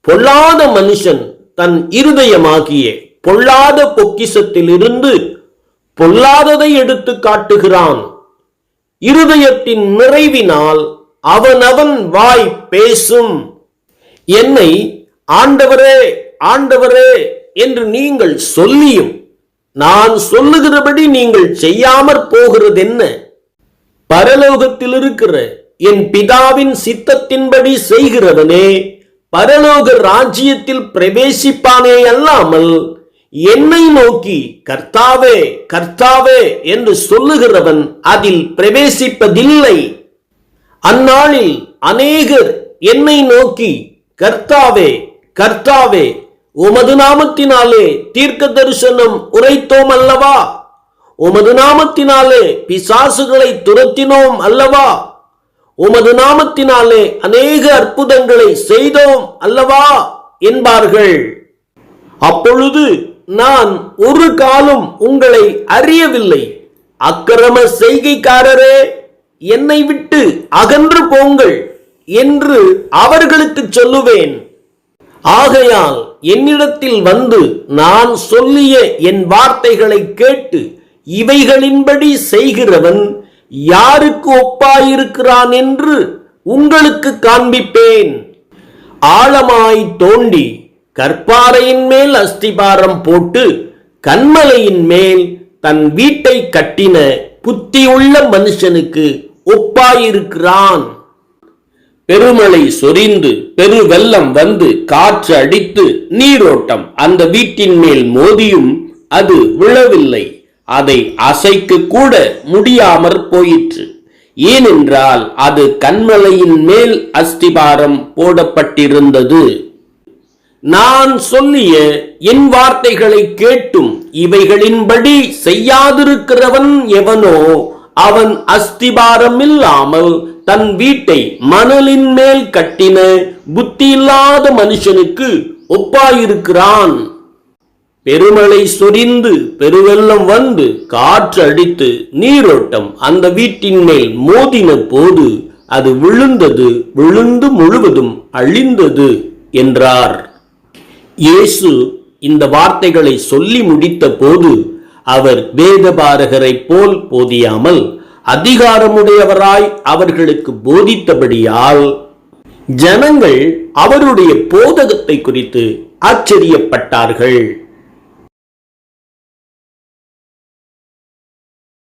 பொல்லாத மனுஷன் தன் இருதயமாகிய பொல்லாத பொக்கிஷத்தில் இருந்து பொல்லாததை எடுத்து காட்டுகிறான். இருதயத்தின் நிறைவினால் அவனவன் வாய் பேசும். என்னை ஆண்டவரே ஆண்டவரே என்று நீங்கள் சொல்லியும் நான் சொல்லுகிறபடி நீங்கள் செய்யாமற் போகிறது என்ன? பரலோகத்தில் இருக்கிற என் பிதாவின் சித்தத்தின்படி செய்கிறவனே பரலோக ராஜ்யத்தில் பிரவேசிப்பானே அல்லாமல் என்னை நோக்கி கர்த்தாவே கர்த்தாவே என்று சொல்லுகிறவன் அதில் பிரவேசிப்பதில்லை. அந்நாளில் அநேகர் என்னை நோக்கி கர்த்தாவே கர்த்தாவே உமது நாமத்தினாலே தீர்க்க தரிசனம் உரைத்தோம் அல்லவா, உமது நாமத்தினாலே பிசாசுகளை துரத்தினோம் அல்லவா, உமது நாமத்தினாலே அநேக அற்புதங்களை செய்தோம் அல்லவா என்பார்கள். அப்பொழுது நான் ஒரு காலம் உங்களை அறியவில்லை, அக்கிரம செய்கைக்காரரே என்னை விட்டு அகன்று போங்கள் என்று அவர்களுக்கு சொல்லுவேன். ஆகையால் என்னிடத்தில் வந்து நான் சொல்லிய என் வார்த்தைகளை கேட்டு இவைகளின்படி செய்கிறவன் யாருக்கு ஒப்பாயிருக்கிறான் என்று உங்களுக்கு காண்பிப்பேன். ஆழமாய் தோண்டி கற்பாறையின் மேல் அஸ்திபாரம் போட்டு கன்மலையின் மேல் தன் வீட்டை கட்டின புத்தியுள்ள மனுஷனுக்கு ஒப்பாயிருக்கிறான். பெருமழை சொரிந்து பெரு வெள்ளம் வந்து காற்று அடித்து நீரோட்டம் அந்த வீட்டின் மேல் மோதியும் அது விழவில்லை, அதை அசைக்க கூட முடியாமற் போயிற்று. ஏனென்றால் அது கன்மலையின் மேல் அஸ்திபாரம் போடப்பட்டிருந்தது. நான் சொல்லிய என் வார்த்தைகளை கேட்டும் இவைகளின்படி செய்யாதிருக்கிறவன் எவனோ அவன் அஸ்திபாரம் இல்லாமல் தன் வீட்டை மணலின் மேல் கட்டின புத்தியில்லாத மனுஷனுக்கு ஒப்பாயிருக்கிறான். பெருமழை சொரிந்து பெருவெள்ளம் வந்து காற்று அடித்து நீரோட்டம் அந்த வீட்டின் மேல் மோதின போது அது விழுந்தது, விழுந்து முழுவதும் அழிந்தது என்றார். இயேசு இந்த வார்த்தைகளை சொல்லி முடித்த போது அவர் வேதபாரகரை போல் போதியாமல் அதிகாரமுடையவராய் அவர்களுக்கு போதித்தபடியால் ஜனங்கள் அவருடைய போதகத்தை குறித்து ஆச்சரியப்பட்டார்கள்.